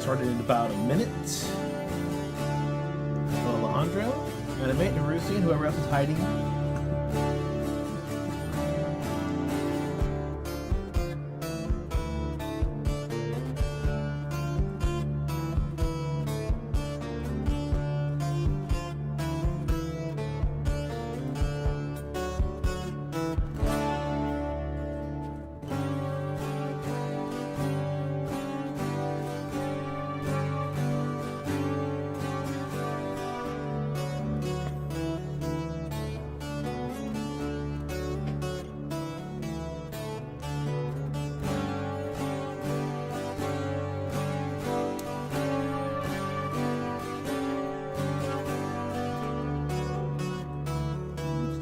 Started in about a minute. Alejandro, Animate, and Rusi, and whoever else is hiding.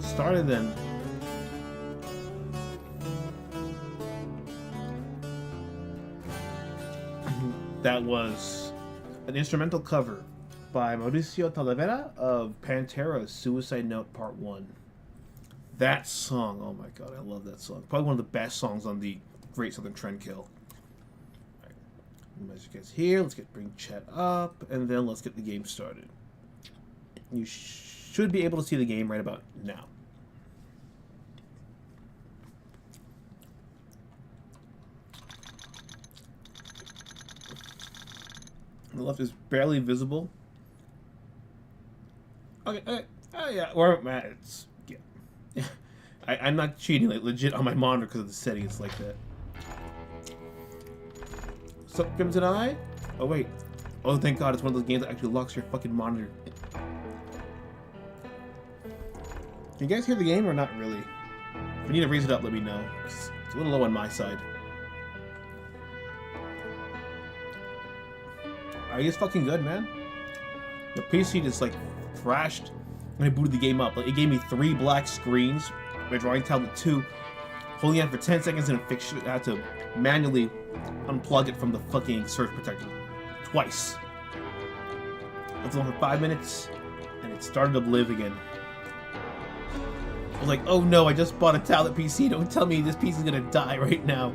Started then. That was an instrumental cover by Mauricio Talavera of Pantera's Suicide Note Part 1. That song, oh my god, I love that song. Probably one of the best songs on the Great Southern Trendkill. Right. As you guys here, let's bring chat up, and then let's get the game started. You should be able to see the game right about now. The left is barely visible. Okay, yeah, or it's yeah. I'm not cheating, like legit on my monitor because of the setting. It's like that. What's up, Crimson Eye? Oh wait. Oh, thank God, it's one of those games that actually locks your fucking monitor. Can you guys hear the game or not really? If you need to raise it up, let me know. It's a little low on my side. It's fucking good, man. The PC just like crashed when I booted the game up. Like, it gave me 3 black screens. My drawing tablet 2, holding it for 10 seconds and fix it. I had to manually unplug it from the fucking surge protector twice. I was on for 5 minutes, and it started to live again. I was like, oh no, I just bought a tablet PC. Don't tell me this PC is gonna die right now.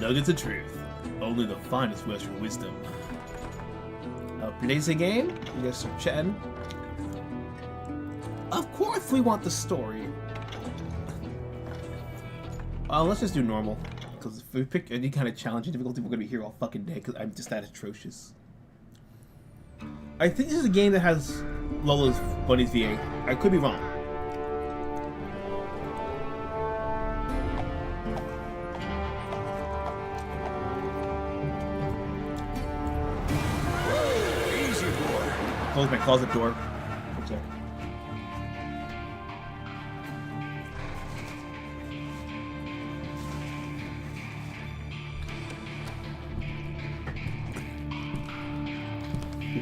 Nuggets of truth. Only the finest Western wisdom. Today's a game. You guys are chatting. Of course we want the story. Let's just do normal. Because if we pick any kind of challenging difficulty, we're going to be here all fucking day because I'm just that atrocious. I think this is a game that has Lola's Bunny's VA. I could be wrong. Close my closet door. Okay.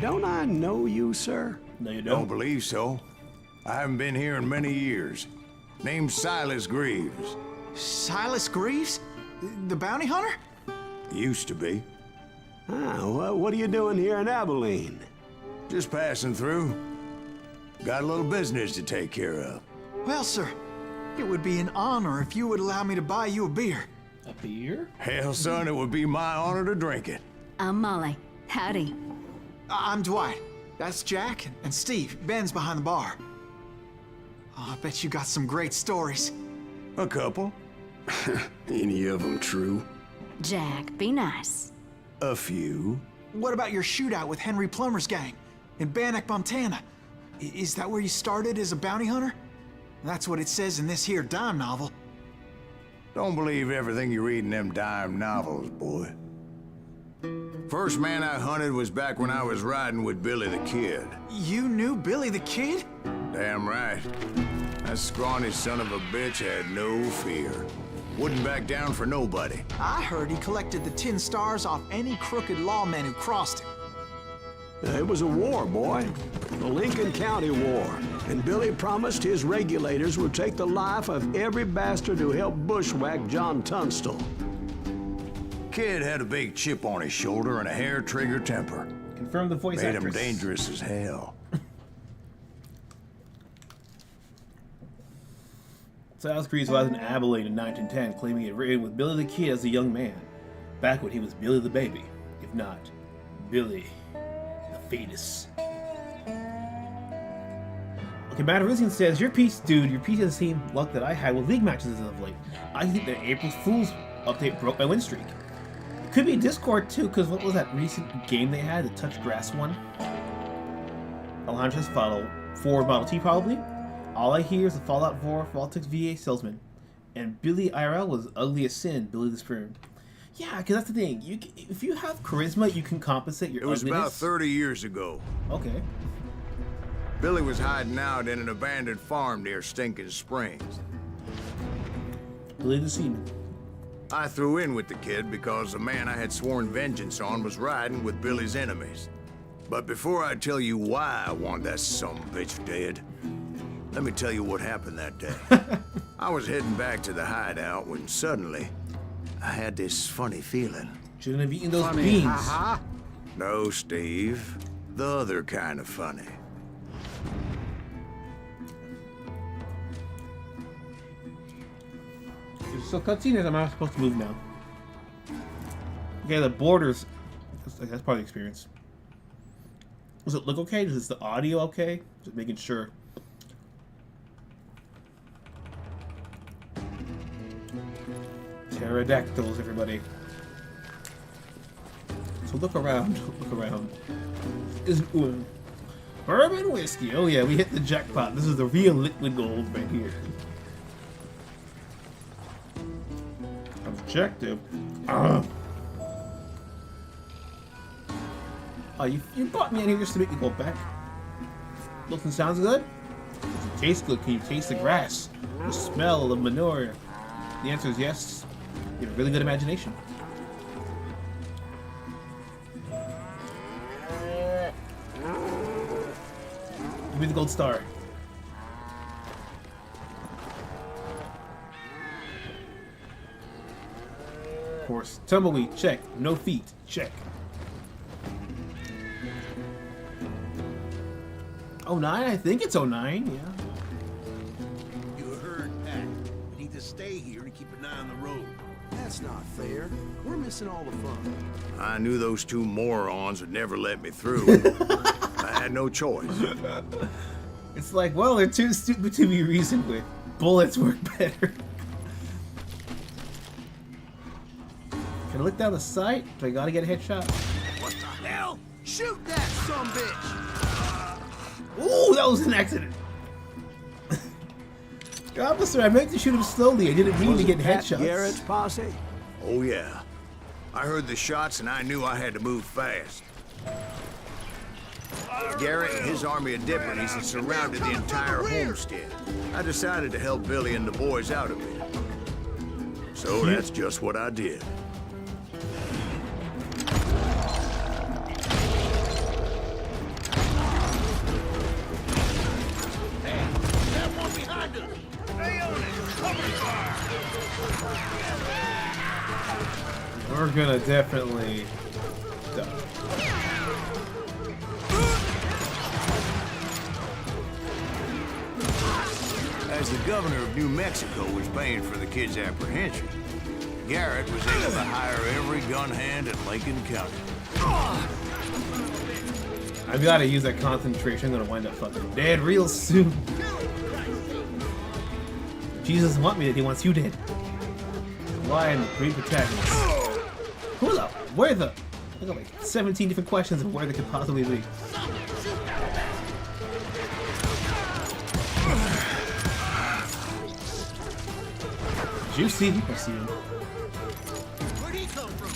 Don't I know you, sir? No, you don't. Don't believe so. I haven't been here in many years. Name's Silas Greaves. Silas Greaves? The bounty hunter? Used to be. Ah, well, what are you doing here in Abilene? Just passing through. Got a little business to take care of. Well, sir, it would be an honor if you would allow me to buy you a beer. A beer? Hell, son, it would be my honor to drink it. I'm Molly. Howdy. I'm Dwight. That's Jack and Steve. Ben's behind the bar. Oh, I bet you got some great stories. A couple. Any of them true? Jack, be nice. A few. What about your shootout with Henry Plummer's gang in Bannock, Montana? Is that where you started as a bounty hunter? That's what it says in this here dime novel. Don't believe everything you read in them dime novels, boy. First man I hunted was back when I was riding with Billy the Kid. You knew Billy the Kid? Damn right. That scrawny son of a bitch had no fear. Wouldn't back down for nobody. I heard he collected the 10 stars off any crooked lawmen who crossed him. It was a war, boy. The Lincoln County War. And Billy promised his regulators would take the life of every bastard who helped bushwhack John Tunstall. Kid had a big chip on his shoulder and a hair-trigger temper. Confirm the voice Made actress. him dangerous as hell. Styles Creed was in Abilene in 1910, claiming he had written with Billy the Kid as a young man, back when he was Billy the Baby, if not Billy the Fetus. Okay, Matt Rusian says, your piece has the same luck that I had with league matches as of late. I think that April Fool's update broke my win streak. It could be Discord too, because what was that recent game they had, the Touch Grass one? Alejandro's Ford Model T probably. All I hear is the Fallout 4 Faltix VA salesman. And Billy IRL was ugly as sin, Billy the Sperm. Yeah, because that's the thing. If you have charisma, you can compensate your ugliness. It was about 30 years ago. Okay. Billy was hiding out in an abandoned farm near Stinking Springs. Billy the Seaman. I threw in with the kid because the man I had sworn vengeance on was riding with Billy's enemies. But before I tell you why I want that sumbitch dead, let me tell you what happened that day. I was heading back to the hideout when suddenly I had this funny feeling. Shouldn't have eaten those beans. No, Steve. The other kind of funny. So cutscene is I'm not supposed to move now. Okay, the borders. That's part of the experience. Does it look okay? Is the audio okay? Just making sure. Pterodactyls, everybody. So look around. Look around. Bourbon whiskey. Oh yeah, we hit the jackpot. This is the real liquid gold right here. Objective. Oh, you brought me in here just to make me go back. Looks and sounds good. Does it taste good? Can you taste the grass? The smell of manure? The answer is yes. You have a really good imagination. Give me the gold star. Of course. Tumbleweed, check. No feet, check. Oh, 09? I think it's 09, yeah. You heard that. We need to stay here and keep an eye on the road. That's not fair. We're missing all the fun. I knew those two morons would never let me through. I had no choice. It's like, well, they're too stupid to be reasoned with. Bullets work better. Can I look down the sight? Do I gotta get a headshot? What the hell? Shoot that sumbitch! Ooh, that was an accident. Officer, I meant to shoot him slowly. I didn't mean to get headshots. Garrett's posse? Oh, yeah. I heard the shots and I knew I had to move fast. Garrett and his army of deputies had surrounded the entire homestead. I decided to help Billy and the boys out of it. So that's just what I did. We're gonna definitely die. As the governor of New Mexico was paying for the kid's apprehension, Garrett was able to hire every gun hand in Lincoln County. I've got to use that concentration. I'm gonna wind up fucking dead real soon. Jesus doesn't want me dead, he wants you dead. Why am a great protagonist? Who the? Where the? I got like 17 different questions of where they could possibly be. Juicy. I see him. Where'd he come from?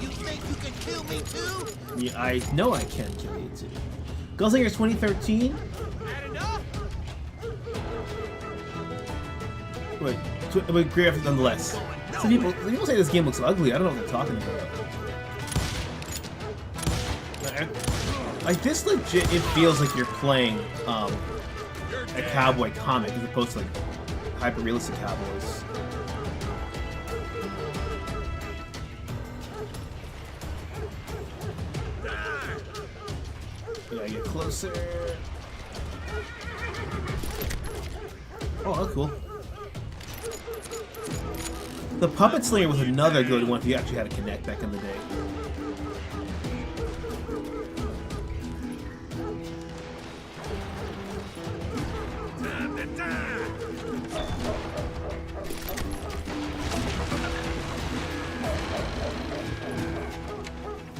You think you can kill me too? Yeah, I know I can kill you too. Gunslinger 2013. Wait, graphics nonetheless. Some people say this game looks ugly. I don't know what they're talking about. Like this legit, it feels like you're playing a cowboy comic as opposed to like hyper-realistic cowboys. We gotta get closer. Oh, that's cool. The Puppet Slinger was another good one if you actually had to connect back in the day.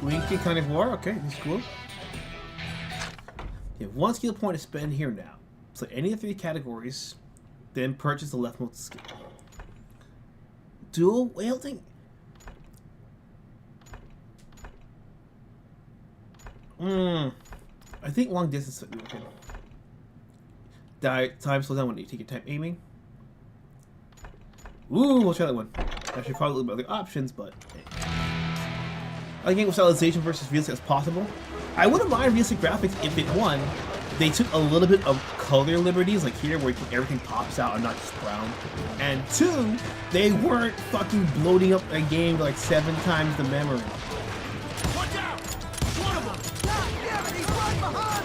Winky kind of war, okay, that's cool. You have 1 skill point to spend here now. So any of 3 categories, then purchase the leftmost skill. Dual wielding? I think long distance. Okay. Time slows down when you take your time aiming. Ooh, we'll try that one. I should probably look at other options, but I think with stylization versus realistic as possible. I wouldn't mind realistic graphics if it won. They took a little bit of color liberties, like here, where everything pops out and not just brown. And 2, they weren't fucking bloating up a game like 7 times the memory. Watch out! One of them! Yeah, he's right behind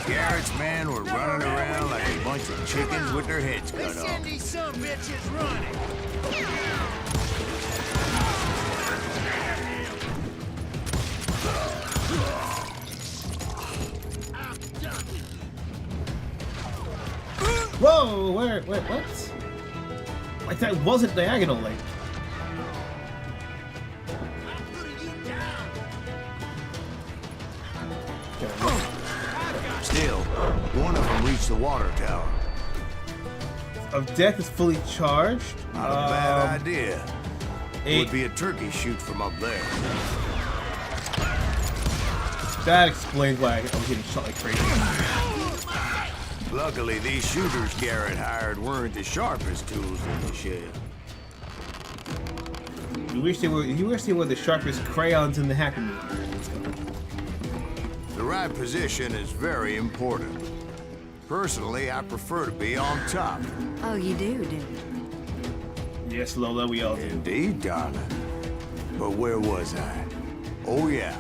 us! Garrett's men were running around like a bunch of chickens with their heads cut They off. send these some bitches running! Whoa, where, what? Like that wasn't diagonal, like. Still, one of them reached the water tower. Of death is fully charged. Not a bad idea. Eight. Would be a turkey shoot from up there. That explains why I was getting shot like crazy. Luckily, these shooters Garrett hired weren't the sharpest tools in the shed. You wish they were the sharpest crayons in the Happy Meal. The right position is very important. Personally, I prefer to be on top. Oh, you do? Yes, Lola, we all do. Indeed, darling. But where was I? Oh, yeah.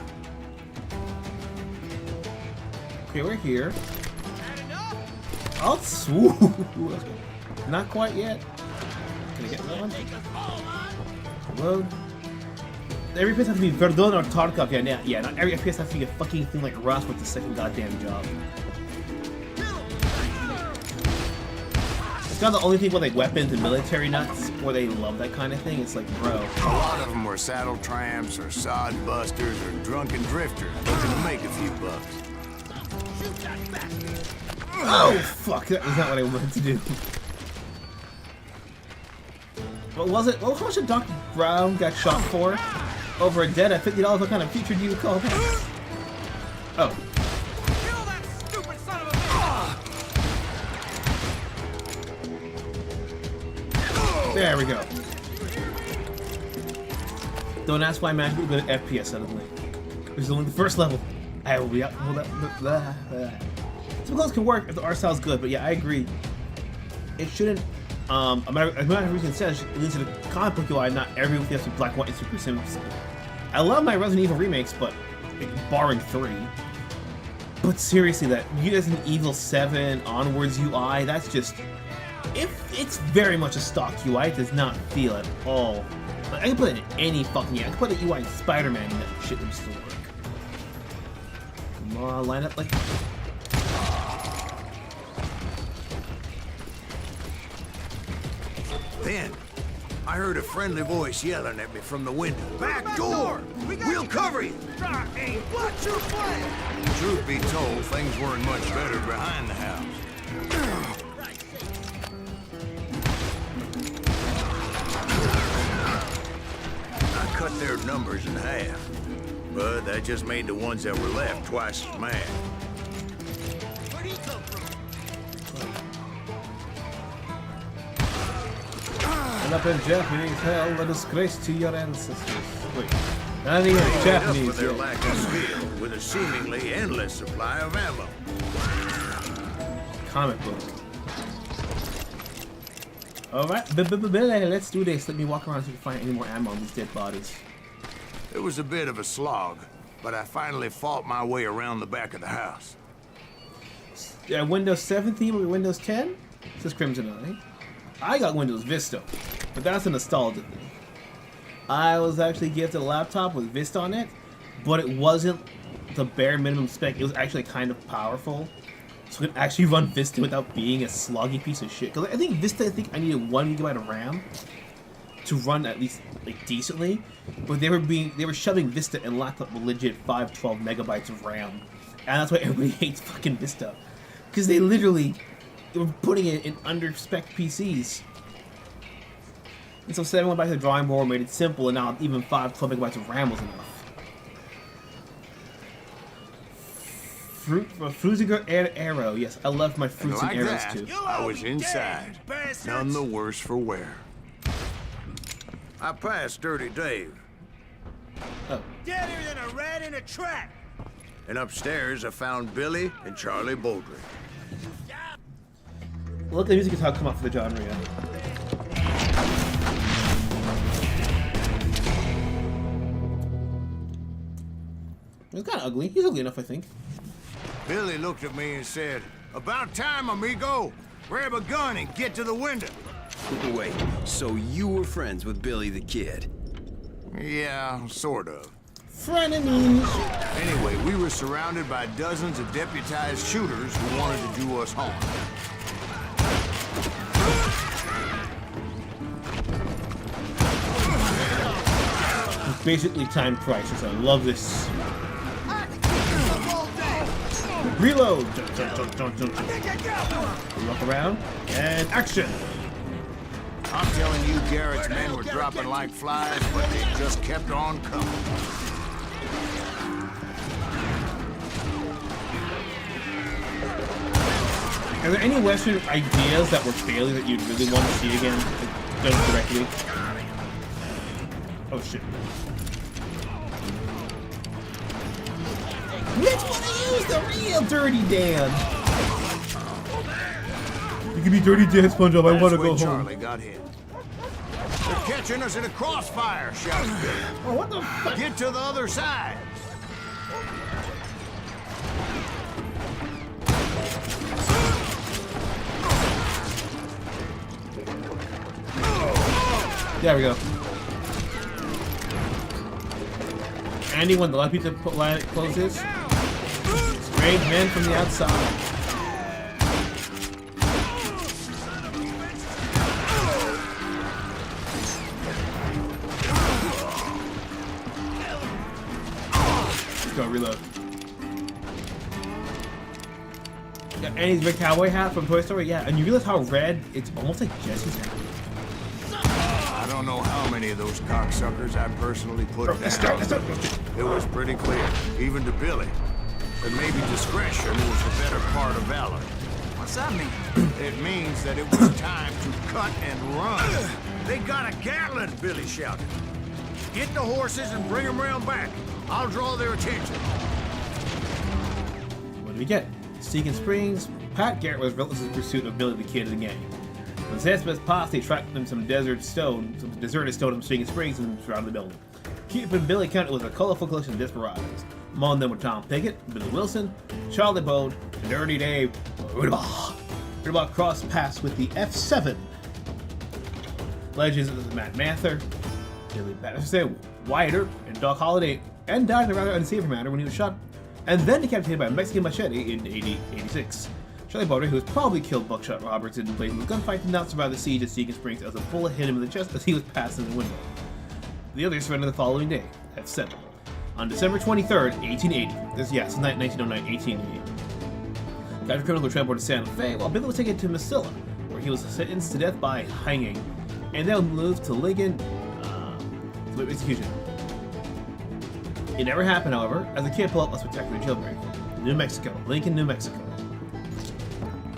Okay, we're here. Oh, swoop! Not quite yet. Can I get that one? Load. Every FPS has to be Verdun or Tarkov. Yeah, not every FPS has to be a fucking thing like Rust with the second goddamn job. It's not the only thing with like weapons and military nuts where they love that kind of thing. It's like, bro. A lot of them were saddle tramps or sod busters or drunken drifters looking to make a few bucks. Oh, fuck. That was not what I wanted to do. What was it? Well, how much did Dr. Brown got shot for? Over a dead at $50. What kind of feature do you call that? Oh. Kill that stupid son of a bitch! There we go. Don't ask why Mash will good at FPS suddenly. This is only the first level. I will be up. Some close can work if the art style is good, but yeah, I agree. It shouldn't. A matter of reason says it leads to the comic book UI. Not every FPS with black and white is super simple. I love my Resident Evil remakes, but barring 3. But seriously, that Resident Evil 7 onwards UI, that's just. It's very much a stock UI. It does not feel at all. I can put it in any fucking game. I can put an UI in Spider-Man and that shit would still work. Come on, line up like. Then, I heard a friendly voice yelling at me from the window. Back door! We'll cover you! Hey, what's your plan? Truth be told, things weren't much better behind the house. I cut their numbers in half, but that just made the ones that were left twice as mad. Where'd he come from? And up in Japanese hell, a disgrace to your ancestors. Wait, not even Japanese. With their lack of skill, with a seemingly endless supply of ammo. Comic book. Alright, let's do this. Let me walk around so we can find any more ammo on these dead bodies. It was a bit of a slog, but I finally fought my way around the back of the house. Yeah, Windows 7 theme or Windows 10? Says Crimson Eye. I got Windows Vista, but that's a nostalgia thing. I was actually gifted a laptop with Vista on it, but it wasn't the bare minimum spec. It was actually kind of powerful, so it could actually run Vista without being a sloggy piece of shit. Because I think Vista, I needed 1 GB of RAM to run at least like decently, but they were shoving Vista in laptop with legit 512 megabytes of RAM, and that's why everybody hates fucking Vista, because they were putting it in under spec PCs. And so 7 went back to the drawing board, made it simple, and now even 512 megabytes of RAM was enough. Fruitiger Arrow, yes, I love my fruits and arrows too. I was inside, none the worse for wear. I passed Dirty Dave. Oh. Deader than a rat in a trap. And upstairs I found Billy and Charlie Baldry. Look, the music is how come up for the genre, yeah. He's kind of ugly. He's ugly enough, I think. Billy looked at me and said, "About time, amigo. Grab a gun and get to the window." Wait, so you were friends with Billy the Kid? Yeah, sort of. Frenemies. Anyway, we were surrounded by dozens of deputized shooters who wanted to do us harm. It's basically Time Crisis. I love this. Reload! Walk around, and action! I'm telling you, Garrett's men were dropping like flies, but they just kept on coming. Are there any Western ideas that were failing that you'd really want to see again, done correctly? Oh shit. Which one to use the real Dirty Dan? You can be Dirty Dan, SpongeBob. I want to go home. Charlie got hit. They're catching us in a crossfire, shouted Billy. Oh, what the fuck? Get to the other side. There we go. Andy, when the light pizza line closes, sprayed men from the outside. Let's go reload. Yeah, Andy's red cowboy hat from Toy Story, yeah, and you realize how red it's almost like Jesse's hat. I don't know how many of those cocksuckers I personally put down. It was pretty clear, even to Billy, that maybe discretion was the better part of valor. What's that mean? It means that it was time to cut and run. They got a Gatlin, Billy shouted. Get the horses and bring them round back. I'll draw their attention. What did we get? Seeking Springs, Pat Garrett was relentless in pursuit of Billy the Kid and the gang. When Sandspit's posse tracked them some deserted stone in Seeking Springs and surrounded the building. Keeping Billy counted was a colorful collection of desperados. Among them were Tom Pickett, Billy Wilson, Charlie Bode, and Dirty Dave Rudabaugh crossed paths with the F7 legends of Matt Mather, Billy Batterson, Wyatt Earp, and Doc Holliday, and died in a rather unsavory manner when he was shot and then decapitated by a Mexican machete in 86. Charlie Bode, who was probably killed Buckshot Roberts in the blazing gunfight, did not survive the siege at Seeking Springs as a bullet hit him in the chest as he was passing the window. The others surrendered the following day, F7, on December 23rd, 1880. This, yes, 1909, 1880. Captured criminals were transported to Santa Fe, while Billy was taken to Mesilla, where he was sentenced to death by hanging, and then moved to Lincoln to wait execution. It never happened, however, as the kid pulled up a spectacular jailbreak. New Mexico, Lincoln, New Mexico.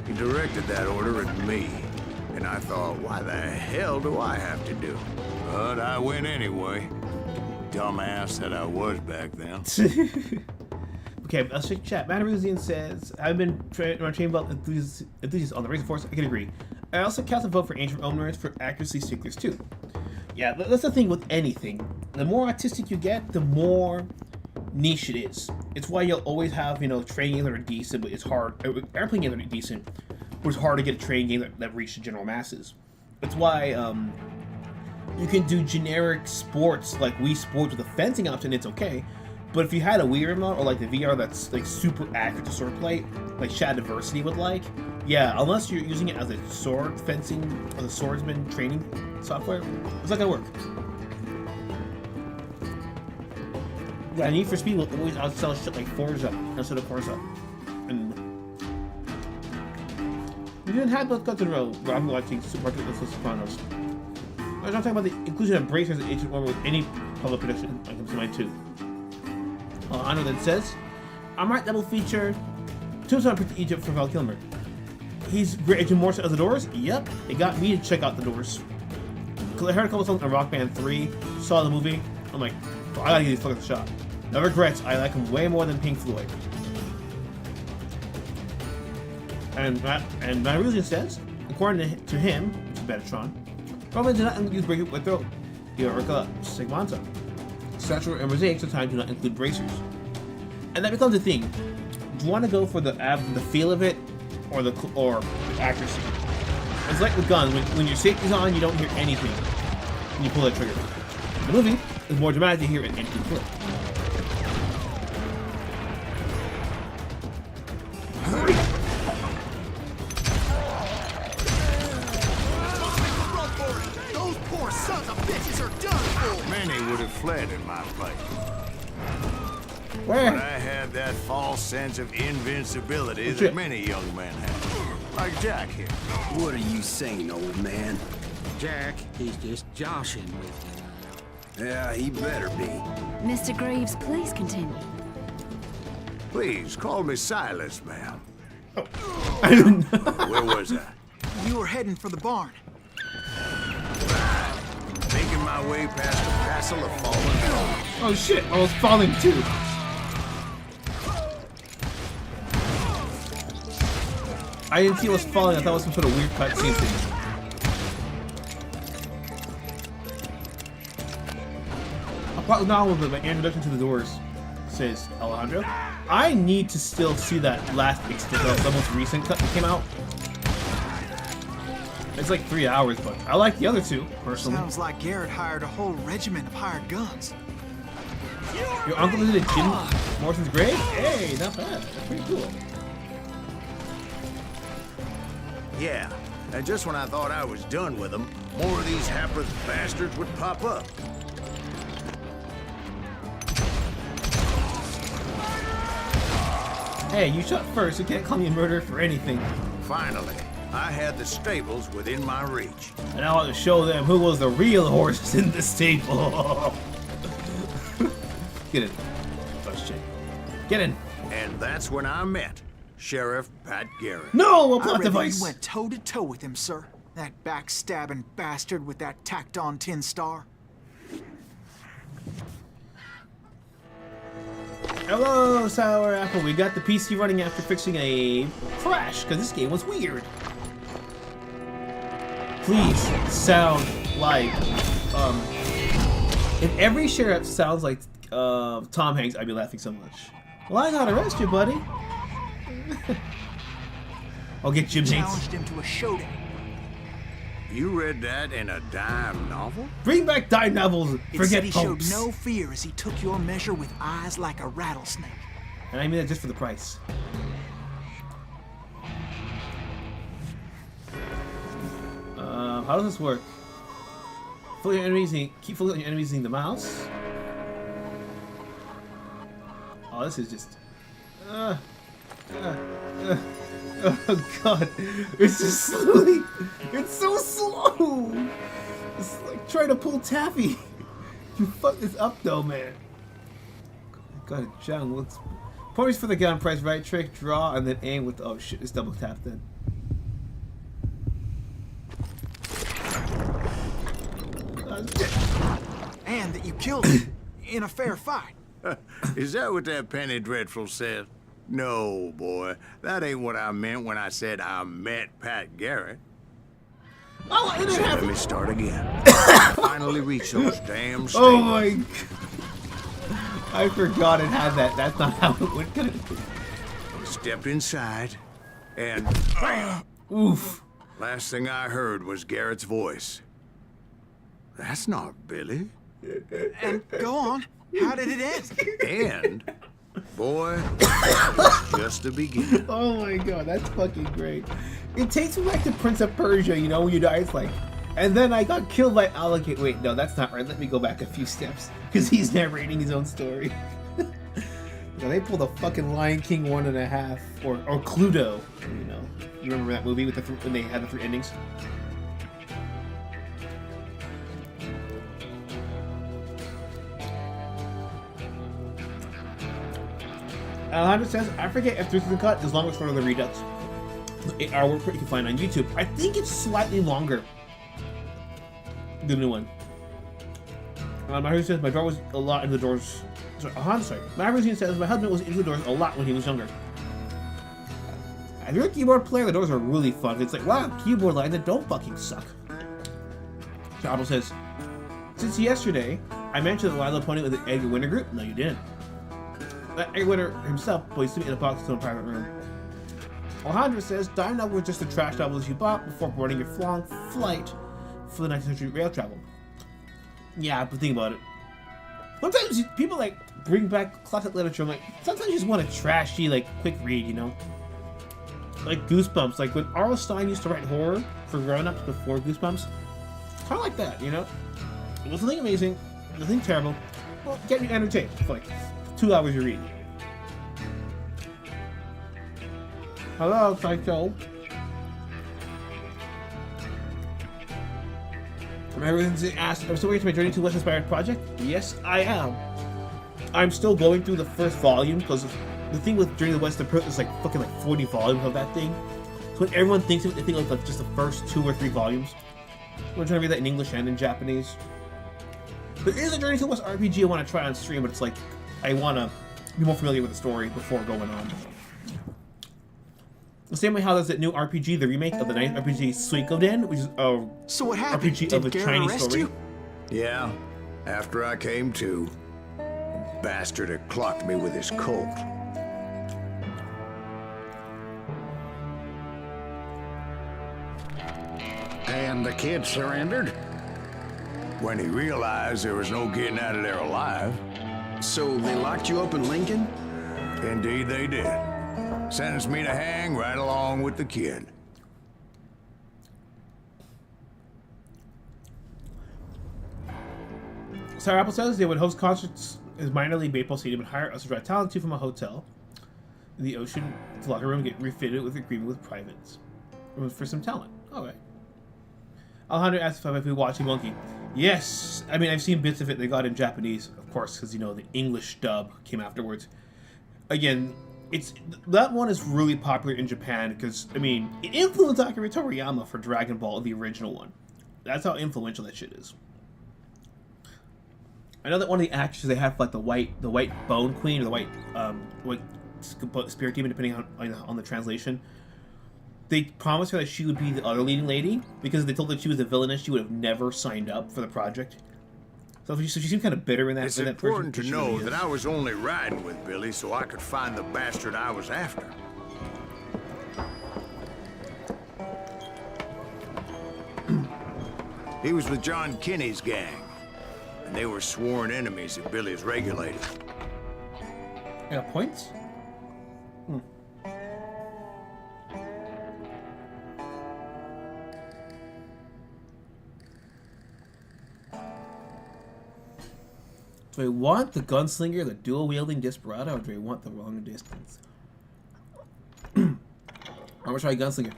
He directed that order at me, and I thought, why the hell do I have to do? But I went anyway. Dumbass that I was back then. Okay, let's check chat. Mataruzian says, I've been trained about enthusiasts on the Razor Force. I can agree. I also cast a vote for Ancient Owners for accuracy sticklers too. Yeah, that's the thing with anything. The more artistic you get, the more niche it is. It's why you'll always have, you know, train games that are decent, but it's hard. Airplane games that are decent, but it's hard to get a train game that reaches the general masses. It's why you can do generic sports like Wii Sports with a fencing option. It's okay. But if you had a Wii remote or like the VR that's like super accurate to swordplay, like Shad Diversity would like, yeah, unless you're using it as a sword fencing, as a swordsman training software, it's not gonna work. Yeah, Need for Speed will always outsell shit like Forza instead of Forza. And we didn't have those cuts in a row, but I'm watching Super Mario Sopranos. I was not talking about the inclusion of bracers in Agent 1 with any public production that comes to mind too. I know that says, I might double feature Tombstone Prince Egypt for Val Kilmer. He's great Agent Morse of the Doors? Yep, it got me to check out the Doors. Cause I heard a couple songs on Rock Band 3, saw the movie, I'm like, oh, I gotta give these fuckers a shot. No regrets, I like him way more than Pink Floyd. And Matt Reason says, according to him, which is Betatron, Roman did not use bracers with throat. Eureka Segmenta. Satchel and Mosaic sometimes do not include bracers. And that becomes a thing. Do you want to go for the feel of it, or the accuracy? It's like with guns. When your safety's on, you don't hear anything when you pull that trigger. The movie is more dramatic. You hear an empty clip. Those poor sons of bitches are done for. Many would have fled in my place. Where? But I had that false sense of invincibility that many young men have. Like Jack here. What are you saying, old man? Jack, he's just joshing with you. Yeah, he better be. Mr. Greaves, please continue. Please, call me Silas, ma'am. I don't know. Where was I? You were heading for the barn. Making my way past the castle of fallen dogs. Oh shit, I was falling too. I didn't see I was falling, I thought it was some sort of weird cutscene thing. Now with my introduction to the Doors, says Alejandro. I need to still see that last extent, the most recent cut that came out. It's like 3 hours, but I like the other two, personally. Sounds like Garrett hired a whole regiment of hired guns. Your uncle visited Jim Morrison's grave? Hey, not bad. That's pretty cool. Yeah, and just when I thought I was done with them, more of these hapless bastards would pop up. Hey, you shot first. You can't call me a murderer for anything. Finally, I had the stables within my reach. And I want to show them who was the real horse in the stable. Get in. Let's check. Get in. And that's when I met Sheriff Pat Garrett. No, a I plot read that device. you went toe-to-toe with him, sir. That backstabbing bastard with that tacked-on tin star. Hello, Sour Apple. We got the PC running after fixing a crash, because this game was weird. Please sound like, if every sheriff sounds like Tom Hanks, I'd be laughing so much. Well, I gotta arrest you, buddy. I'll get Jim Hanks. Challenged him to a showdown. You read that in a dime novel? Bring back dime novels. It Forget said he showed popes. no fear as he took your measure with eyes like a rattlesnake. And I mean that just for the price. How does this work? Keep focusing on your enemies using the mouse. Oh, this is just. Oh god, it's just slowly. It's so slow. It's like trying to pull taffy. You fucked this up though, man. God, John, let's. Points for the gun, press right trick, draw, and then aim with. Oh shit, it's double tap then. And that you killed him in a fair fight. Is that what that Penny Dreadful said? No, boy. That ain't what I meant when I said I met Pat Garrett. Oh, it didn't So let happen. me start again. I finally reached those damn stables. Oh my. I forgot it had that. That's not how it would. Stepped inside, and Oof. last thing I heard was Garrett's voice. That's not Billy. And go on. How did it end? And, boy, that's just the beginning. Oh my god, that's fucking great. It takes me back to Prince of Persia, you know, when you die, it's like, and then I got killed by alligator. Wait, no, that's not right. Let me go back a few steps, because he's narrating his own story. Yeah, they pulled a fucking Lion King 1.5, or Cluedo, you know. You remember that movie with the when they had the 3 endings? Alejandro says, I forget if this is the cut as long as one of the Redux. The 8-hour work you can find on YouTube. I think it's slightly longer. The new one. My husband says my daughter was a lot in the doors. Sorry. My husband says my husband was into the doors a lot when he was younger. If you're a keyboard player, the doors are really fun. It's like, wow, keyboard lines that don't fucking suck. Jabba says, since yesterday, I mentioned the Lilo Pony with the Edgar Winter group. No, you didn't. That Edgar Winter himself placed me in a box to a private room. Alejandro says, dine up with just the trash novels you bought before boarding your long flight for the 19th century rail travel. Yeah, but think about it. Sometimes people like bring back classic literature. I'm like, sometimes you just want a trashy, like, quick read, you know? Like Goosebumps. Like when R.L. Stine used to write horror for grown-ups before Goosebumps. Kind of like that, you know? It was nothing amazing, nothing terrible. Well, get me entertained for like 2 hours you read. Hello, Psycho. Everyone's asked, I'm still waiting for my Journey to Less Inspired project? Yes, I am. I'm still going through the first volume because the thing with Journey to the West, there's like fucking like 40 volumes of that thing. So when everyone thinks of it, they think of like just the first 2 or 3 volumes. I'm trying to read that in English and in Japanese. There is a Journey to the West RPG I want to try on stream, but it's like I want to be more familiar with the story before going on. The same way how there's that new RPG, the remake of the 9th RPG Suikoden, which is a So what happened? RPG Did of a Garrett Chinese arrest story. you? Yeah, after I came to, bastard had clocked me with his Colt. And the kid surrendered? When he realized there was no getting out of there alive. So they locked you up in Lincoln? Indeed they did. Sentenced me to hang right along with the kid. Sarah Apple says they would host concerts as minor league baseball stadium and hire us to drive talent to from a hotel in the ocean. The locker room get refitted with agreement with privates for some talent. All right. Alejandro asked if we watching Monkey. Yes, I mean I've seen bits of it. They got in Japanese, of course, because you know the English dub came afterwards. Again, that one is really popular in Japan because I mean it influenced Akira Toriyama for Dragon Ball, the original one. That's how influential that shit is. I know that one of the actresses they have like the white bone queen or the white spirit demon, depending on the translation. They promised her that she would be the other leading lady because they told her she was the villainess. She would have never signed up for the project. So she seemed kind of bitter in that. It's important to know that I was only riding with Billy so I could find the bastard I was after. He was with John Kinney's gang, and they were sworn enemies of Billy's regulators. I got points? Do I want the Gunslinger, the dual-wielding Desperado, or do I want the long distance? I'm gonna try Gunslinger.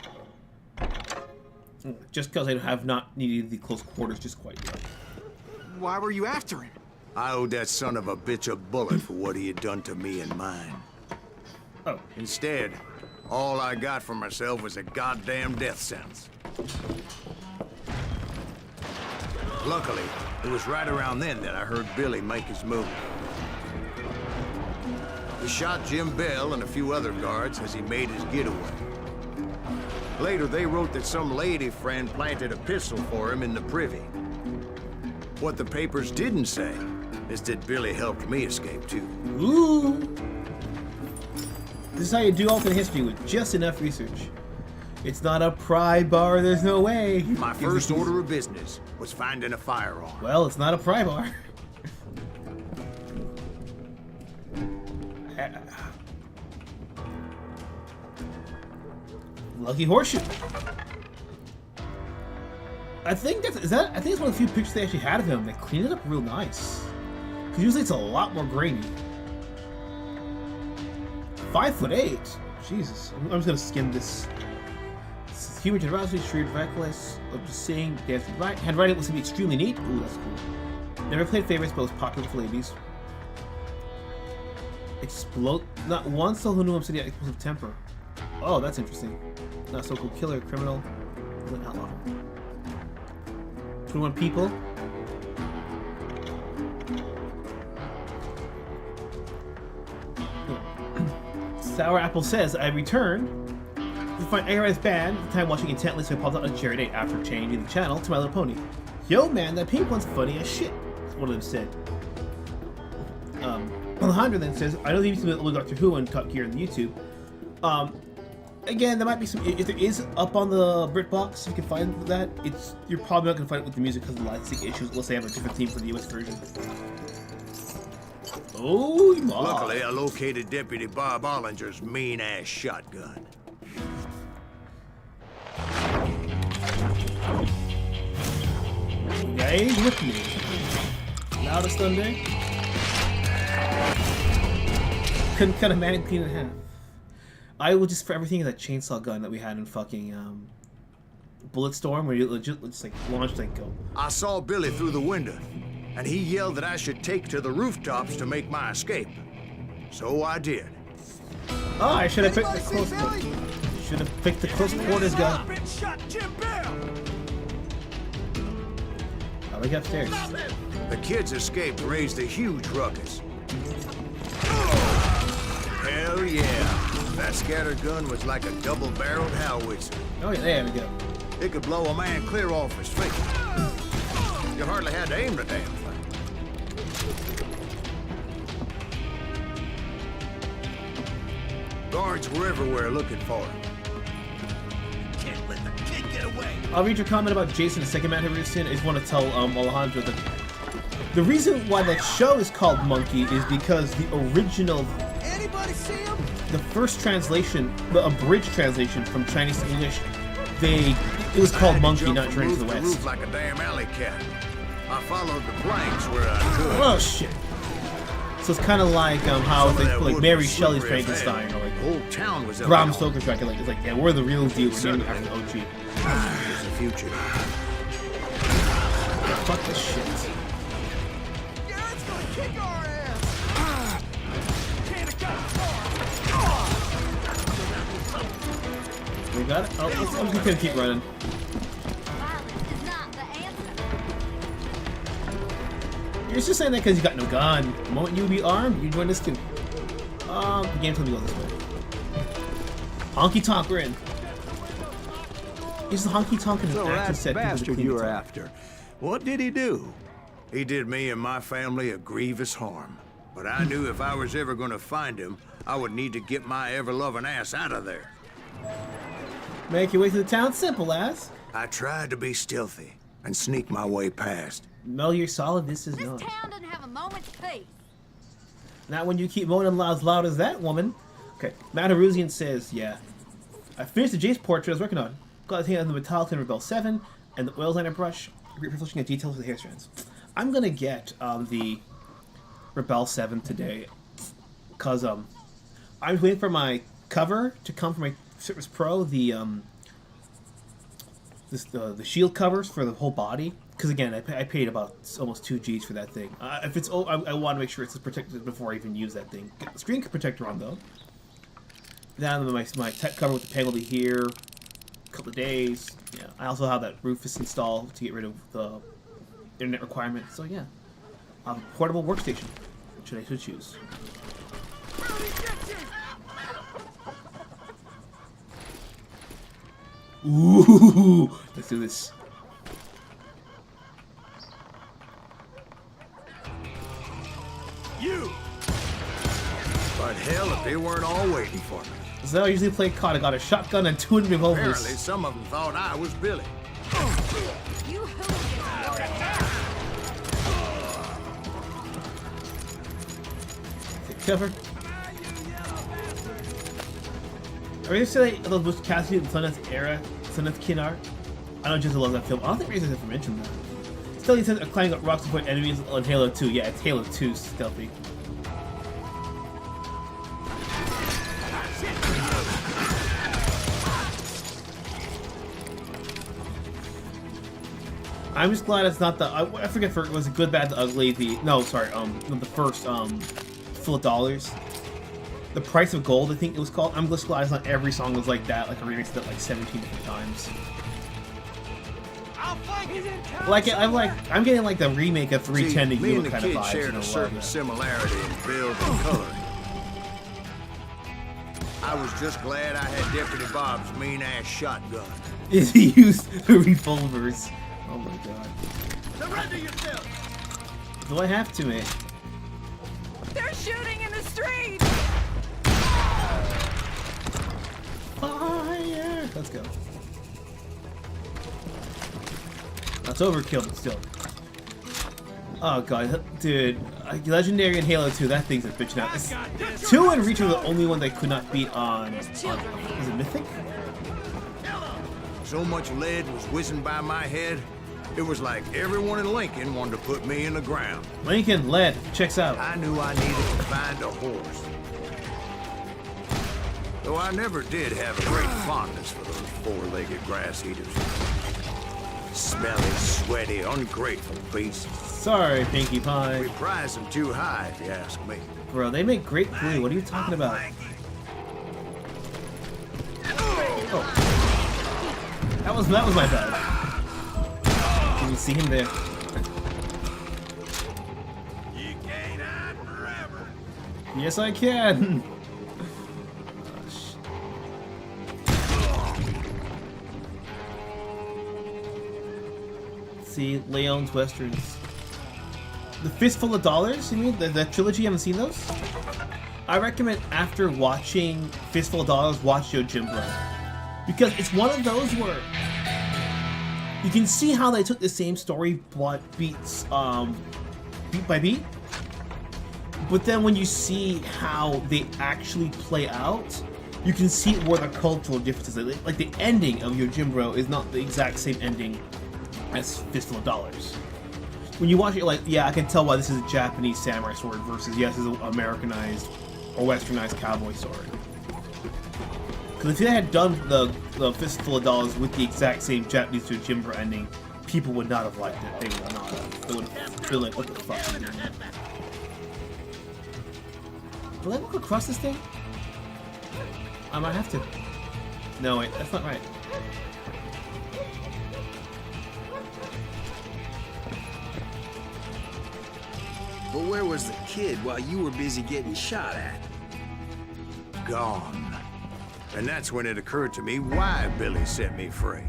Just because I have not needed the close quarters just quite yet. Why were you after him? I owed that son of a bitch a bullet for what he had done to me and mine. Oh. Instead, all I got for myself was a goddamn death sentence. Luckily, it was right around then that I heard Billy make his move. He shot Jim Bell and a few other guards as he made his getaway. Later, they wrote that some lady friend planted a pistol for him in the privy. What the papers didn't say is that Billy helped me escape too. Ooh. This is how you do alternate history with just enough research. It's not a pry bar, there's no way. My first order of business was finding a firearm. Well, it's not a pry bar. Lucky horseshoe. I think that's I think it's one of the few pictures they actually had of him. They cleaned it up real nice. Cause usually it's a lot more grainy. 5'8". Jesus. I'm just gonna skim this. Human generosity, shrewd, reckless, of just seeing, dance with right. Handwriting looks to be extremely neat. Ooh, that's cool. Never played favorites, but was popular with ladies. Explode. Not one soul who knew him said he had explosive temper. Oh, that's interesting. Not so cool. Killer, criminal, outlaw. 21 people. Sour Apple says, I returned to find ARS band at the time watching intently, so I popped out on cherry date after changing the channel to My Little Pony. Yo, man, that pink one's funny as shit, one of them said. Alejandro then says, I know they used to be Doctor Who and Top Gear on the YouTube. Again, there might be some, if there is up on the BritBox, you can find that. You're probably not going to find it with the music because of the licensing issues, unless they have a different theme for the US version. Oh, my. Luckily, I located Deputy Bob Ollinger's mean-ass shotgun. Guys, with me. Loudest thunder. Couldn't cut a man clean in half. I will just for everything that chainsaw gun that we had in fucking Bulletstorm, where you legit just like launched like go. I saw Billy through the window, and he yelled that I should take to the rooftops to make my escape. So I did. Oh, I should have picked the close. Should have picked the close quarters gun. I'll look upstairs. The kids escaped and raised a huge ruckus. Hell yeah. That scatter gun was like a double-barreled howitzer. Oh yeah, there we go. It could blow a man clear off his face. You hardly had to aim the damn thing. Guards were everywhere looking for him. Can't let the kid get away. I'll read your comment about Jason, the second man who reached in. I just want to tell Alejandro that the reason why that show is called Monkey is because the original, Anybody see him? the first translation, the abridged translation from Chinese to English, it was called Monkey, not Journey to the West. Roof like a damn alley cat. I followed the planks where I could. Oh shit! So it's kind of like how they like Mary Shelley's Frankenstein or like whole town was Bram Stoker's Dracula. It's like, yeah, we're the real deal. We're naming after the OG. There's the future. Yeah, fuck this shit. Garrett's gonna kick our ass. We got it. Oh, I'm just gonna keep running. Violence is not the answer. You're just saying that because you got no gun. The moment you be armed, you join this too. The game told me to go this way. Honky tonk, we're in. Is the honky tonk in So an action that set? bastard you were after, what did he do? He did me and my family a grievous harm. But I knew if I was ever gonna find him, I would need to get my ever-loving ass out of there. Make your way to the town simple, ass. I tried to be stealthy and sneak my way past. Mel, you're solid. This is This not. town doesn't have a moment's peace. Not when you keep moaning as loud as that woman. Okay, Matt Haruzian says, yeah. I finished the Jace portrait I was working on. Got the hand on the metallic in Rebel 7 and the oil liner brush. Refreshing the details of the hair strands. I'm gonna get the Rebel 7 today. Cause I was waiting for my cover to come from my Surface Pro, the shield covers for the whole body. Because again, I paid about almost 2 G's for that thing. If it's I want to make sure it's protected before I even use that thing. Get the screen protector on though. Then my tech cover with the panel will be here. A couple of days. Yeah, I also have that Rufus installed to get rid of the internet requirement. So yeah, portable workstation, which I should choose. Ooh, let's do this. sympathy weren't all waiting for me. So I usually play COD. I got a shotgun and 2 revolvers. Apparently, some of them thought I was Billy. You hooligans go to hell. Take cover. Are you say like those Bush Cassidy and Sundance era, Sundance Kinar? I know Jessica loves that film. I don't think Razor's ever mentioned that. Still, he says climbing up rocks to point enemies on Halo 2. Yeah, it's Halo 2 stealthy. I'm just glad it's not the I forget for was it Good, Bad, the Ugly, the the first Full of Dollars. The Price of Gold, I think it was called. I'm just glad it's not every song was like that, like a remix of it like 17 different times. I'm getting like the remake of 310 to me You and the kind of kid vibes. shared a certain similarity in build and coloring. I was just glad I had Deputy Bob's mean-ass shotgun. Is he used revolvers? Oh my god. Surrender yourself! Do I have to, mate? They're shooting in the street! Fire! Let's go. That's overkill, but still. Oh god, dude. Legendary in Halo 2, that thing's a bitch now. 2 and Reach were the only one they could not beat on was it Mythic? So much lead was whizzing by my head, it was like everyone in Lincoln wanted to put me in the ground. Lincoln, lead, checks out. I knew I needed to find a horse. Though I never did have a great fondness for those four-legged grass eaters. Smelly, sweaty, ungrateful beasts. Sorry, Pinkie Pie. We prize them too high, if you ask me. Bro, they make great glue. What are you talking about? Oh. That was my bad. Can you see him there? You can't hide forever. Yes, I can. See, Leon's Westerns. The Fistful of Dollars, you mean? The trilogy, you haven't seen those? I recommend after watching Fistful of Dollars, watch Yojimbo. Because it's one of those where you can see how they took the same story but beats beat by beat. But then when you see how they actually play out, you can see where the cultural differences are. Like the ending of Yojimbo is not the exact same ending as Fistful of Dollars. When you watch it, you're like, yeah, I can tell why this is a Japanese samurai sword versus, yes, this is an Americanized or Westernized cowboy sword. Because if they had done the Fistful of Dollars with the exact same Japanese to Yojimbo ending, people would not have liked it. They would not have. They would have been like, what the fuck? Will I look across this thing? I might have to. No, wait, that's not right. But where was the kid while you were busy getting shot at? Gone. And that's when it occurred to me why Billy set me free.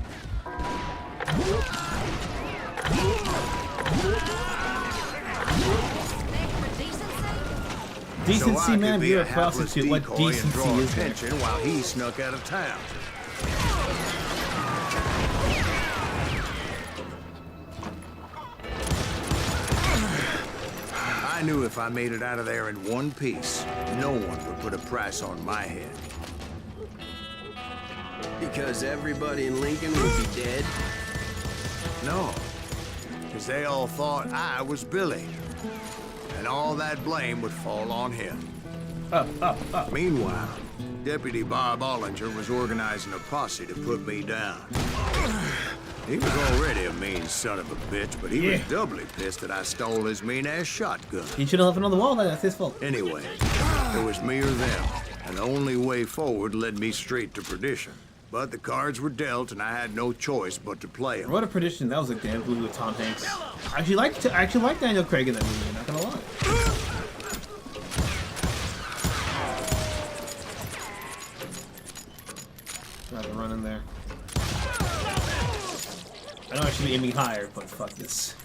Decency, man, you're a prostitute. What decency is there? While he snuck out of town. I knew if I made it out of there in one piece, no one would put a price on my head. Because everybody in Lincoln would be dead? No, because they all thought I was Billy. And all that blame would fall on him. Meanwhile, Deputy Bob Ollinger was organizing a posse to put me down. He was already a mean son of a bitch, but he was doubly pissed that I stole his mean-ass shotgun. He should have left it on the wall, that's his fault. Anyway, it was me or them, and the only way forward led me straight to perdition. But the cards were dealt, and I had no choice but to play them. What a perdition! That was a damn movie with Tom Hanks. I actually like Daniel Craig in that movie. I'm not gonna lie. Rather run in there. I know I should be aiming higher, but fuck this.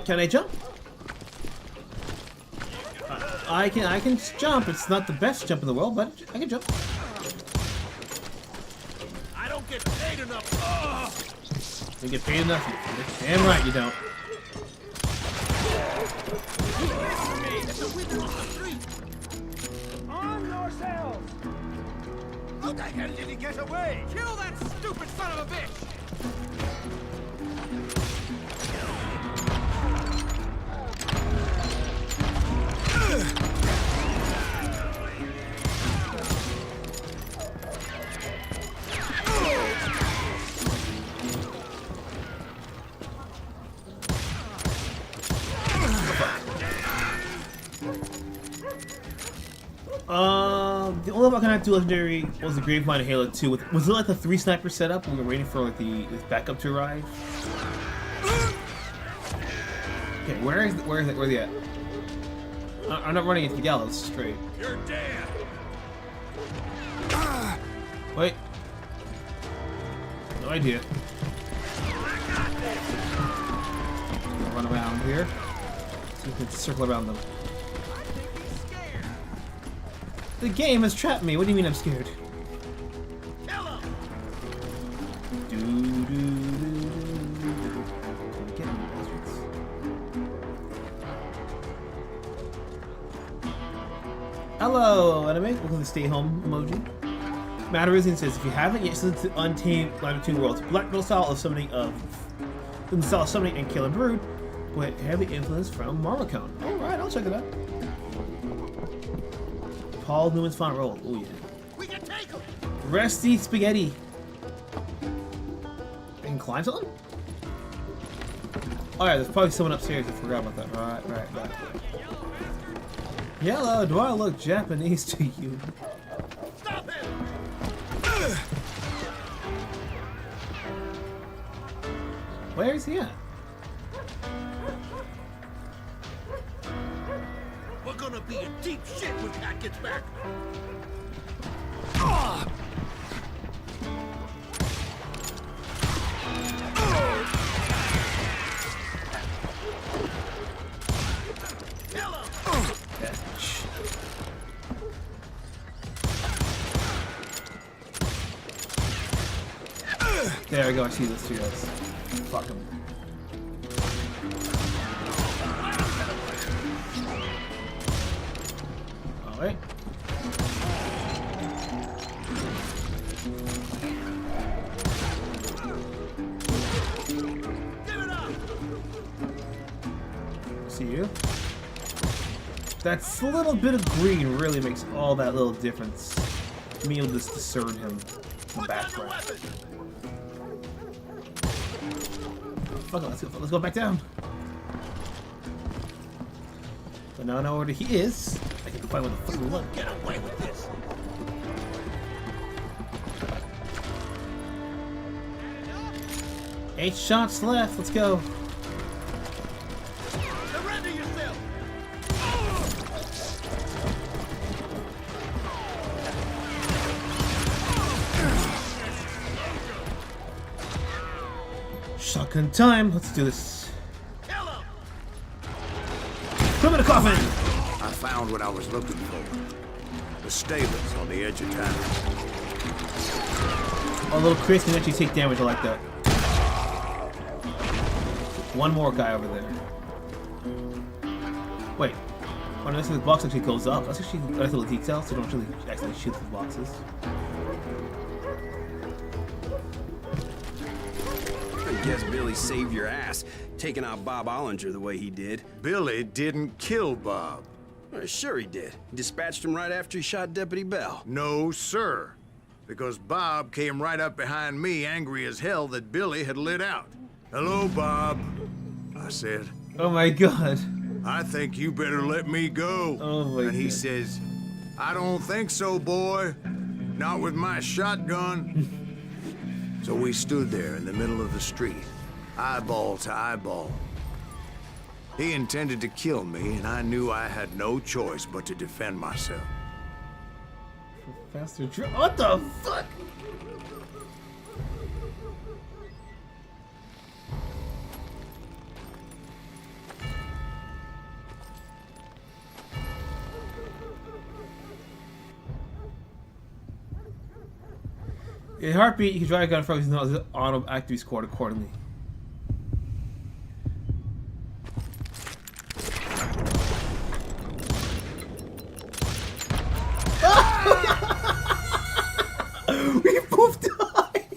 Can I jump? I can jump. It's not the best jump in the world, but I can jump. I don't get paid enough. You get paid enough. You're damn right you don't. On yourselves! How the hell did he get away? Kill that stupid son of a bitch! The only one I cannot do legendary was the Grave Mine in Halo 2. Was it like the 3 sniper setup when we were waiting for like the backup to arrive? Okay, where is they at? I'm not running into the gallows straight. You're dead! Wait. No idea. I'll run around here. So we can circle around them. The game has trapped me. What do you mean I'm scared? Kill him! Get him, bastards. Hello, anime. Welcome to the stay home emoji. Matterizing says, if you haven't yet listened to Untamed Latitude World's black metal style of summoning and killing brood, with heavy influence from Marmacone. Alright, I'll check it out. Paul Newman's Font Roll. Oh yeah. We can take him! Rusty Spaghetti. I can climb something? Oh yeah, there's probably someone upstairs. I forgot about that. Right. Yellow, do I look Japanese to you? Stop him! Where is he at? We're gonna be in deep shit when Pat gets back! Kill him! There we go, I see those two guys. Fuck him. Alright. See you. That little bit of green really makes all that little difference. Me able to just discern him in the background. Fuck it, let's go back down. But now I know where he is. I can find where the fuck we want. Get away with this! Eight shots left. Let's go. Surrender yourself! Shotgun time. Let's do this. Kill him! Put him in a coffin. I found what I was looking for. The stables on the edge of town. Oh, little Chris can actually take damage. I like that. One more guy over there. Wait. Oh, no, this box actually goes up. That's actually a nice little detail, so you don't actually shoot the boxes. I guess Billy saved your ass, taking out Bob Ollinger the way he did. Billy didn't kill Bob. Well, sure he did. Dispatched him right after he shot Deputy Bell. No, sir. Because Bob came right up behind me, angry as hell that Billy had lit out. Hello, Bob, I said. Oh my god. I think you better let me go. Oh my and he God. says, I don't think so, boy. Not with my shotgun. So we stood there in the middle of the street, eyeball to eyeball. He intended to kill me, and I knew I had no choice but to defend myself. Faster what the fuck? In heartbeat, you can drive a gun from using the auto activity scored accordingly. We both died!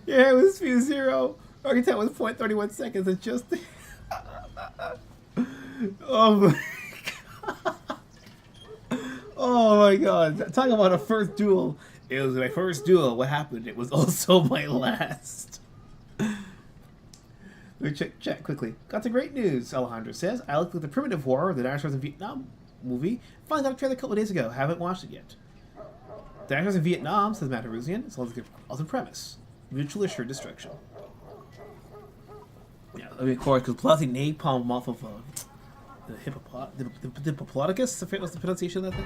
Yeah, it was Fuse 0. Architect was 0.31 seconds adjusted. Oh my god. Oh my god. Talking about a first duel. It was my first duel. What happened? It was also my last. Let me check quickly. Got some great news, Alejandro says. I looked at the Primitive War, the Dinosaurs in Vietnam movie. Finally got a trailer a couple of days ago. Haven't watched it yet. Dinosaurs in Vietnam, says Matt Harusian. It's all a awesome premise. Mutual assured destruction. Yeah, I mean, of course, because plastic napalm off of the Hippoploticus, I forget what's the pronunciation of that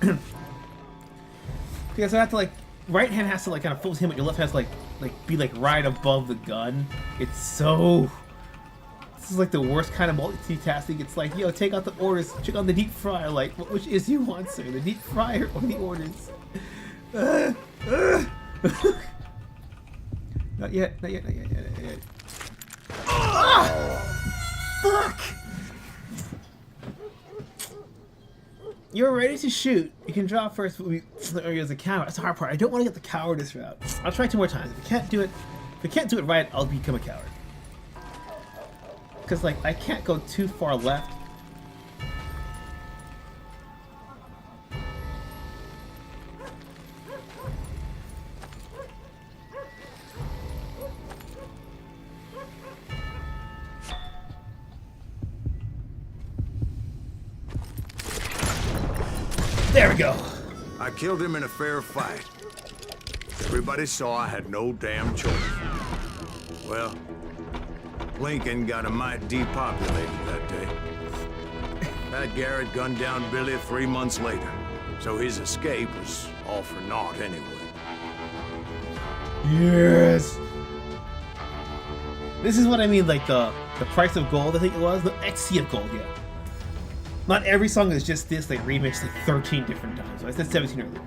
thing. Okay, so I have to, like, right hand has to, like, kind of focus him, but your left has to, like, be, like, right above the gun. It's so... This is, like, the worst kind of multitasking. It's like, yo, take out the orders, check on the deep fryer, like, which is you want, sir? The deep fryer or the orders? Not yet, not yet, not yet, not yet. Fuck! You're ready to shoot. You can drop first, but as a coward. That's the hard part. I don't want to get the cowardice route. I'll try 2 more times. If I can't do it right, I'll become a coward. Because, like, I can't go too far left. There we go. I killed him in a fair fight. Everybody saw I had no damn choice. Well, Lincoln got a mite depopulated that day. Pat Garrett gunned down Billy 3 months later, so his escape was all for naught anyway. Yes. This is what I mean, like the price of gold, I think it was. The XC of gold, yeah. Not every song is just this, like, remixed like 13 different times. So I said 17 earlier.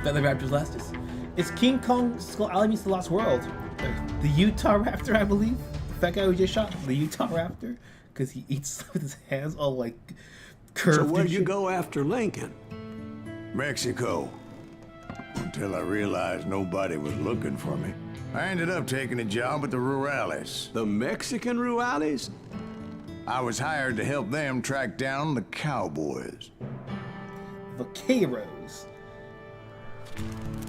That the Raptors last is. It's King Kong Skull Island meets the Lost World. The Utah Raptor, I believe. That guy who just shot the Utah Raptor. Because he eats with his hands all, like, curved. So where'd you go after Lincoln? Mexico. Until I realized nobody was looking for me. I ended up taking a job at the Rurales. The Mexican Rurales? I was hired to help them track down the cowboys. Vaqueros.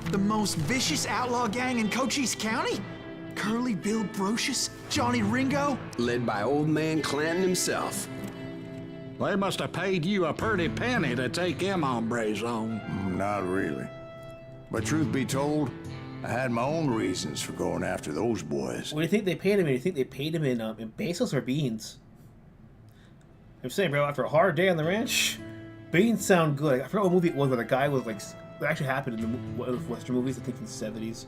The most vicious outlaw gang in Cochise County? Curly Bill Brocious? Johnny Ringo? Led by old man Clanton himself. They must have paid you a pretty penny to take them hombres on. Not really. But truth be told, I had my own reasons for going after those boys. What do you think they paid him in? Do you think they paid him in pesos or beans? I'm saying, bro, after a hard day on the ranch, beans sound good. I forgot what movie it was where the guy was like, it actually happened in one of the Western movies, I think in the 70s.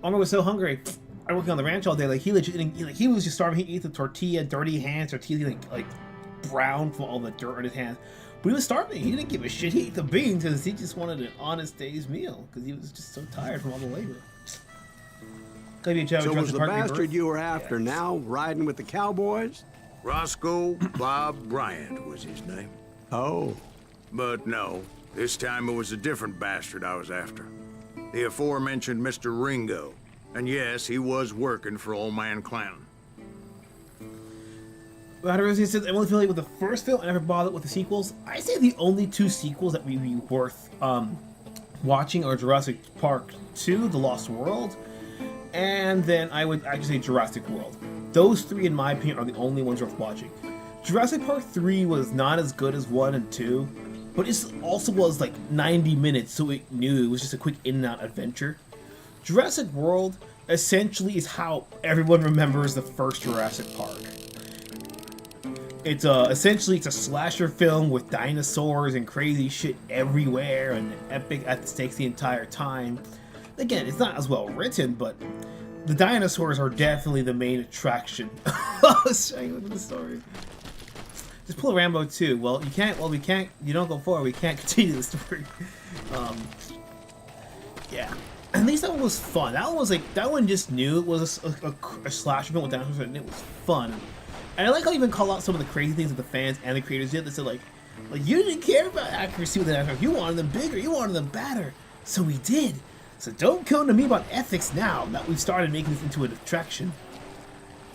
Omar was so hungry. I working on the ranch all day. Like he legit, he was just starving. He ate the tortilla, dirty hands, tortilla like brown from all the dirt on his hands. But he was starving. He didn't give a shit. He ate the beans because he just wanted an honest day's meal because he was just so tired from all the labor. So was the bastard you were after now riding with the cowboys? Roscoe Bob Bryant was his name. Oh. But no, this time it was a different bastard I was after. The aforementioned Mr. Ringo. And yes, he was working for old man Clanton. He says, I'm only familiar with the first film. I never bothered with the sequels. I say the only 2 sequels that would be worth watching are Jurassic Park 2, The Lost World, and then I would actually say Jurassic World. Those 3, in my opinion, are the only ones worth watching. Jurassic Park 3 was not as good as 1 and 2, but it also was like 90 minutes, so it knew it was just a quick in-and-out adventure. Jurassic World essentially is how everyone remembers the first Jurassic Park. It's essentially it's a slasher film with dinosaurs and crazy shit everywhere and epic at the stakes the entire time. Again, it's not as well written, but the dinosaurs are definitely the main attraction. I'll show you the story. Just pull Rambo 2. Well, you can't. Well, we can't. You don't go forward. We can't continue the story. Yeah. At least that one was fun. That one was like, that one just knew it was a slash event with dinosaurs, and it was fun. And I like how you even call out some of the crazy things that the fans and the creators did. They said like you didn't care about accuracy with the dinosaurs. You wanted them bigger. You wanted them badder. So we did. So don't come to me about ethics now that we've started making this into an attraction.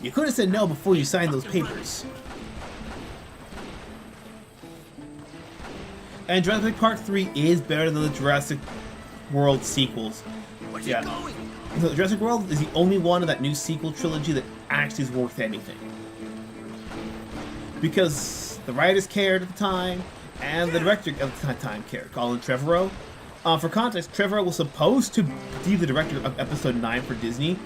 You could have said no before you signed those papers. And Jurassic Park 3 is better than the Jurassic World sequels. Yeah. So Jurassic World is the only one of that new sequel trilogy that actually is worth anything. Because the writers cared at the time, and the director at the time cared, Colin Trevorrow. For context, Trevorrow was supposed to be the director of Episode 9 for Disney,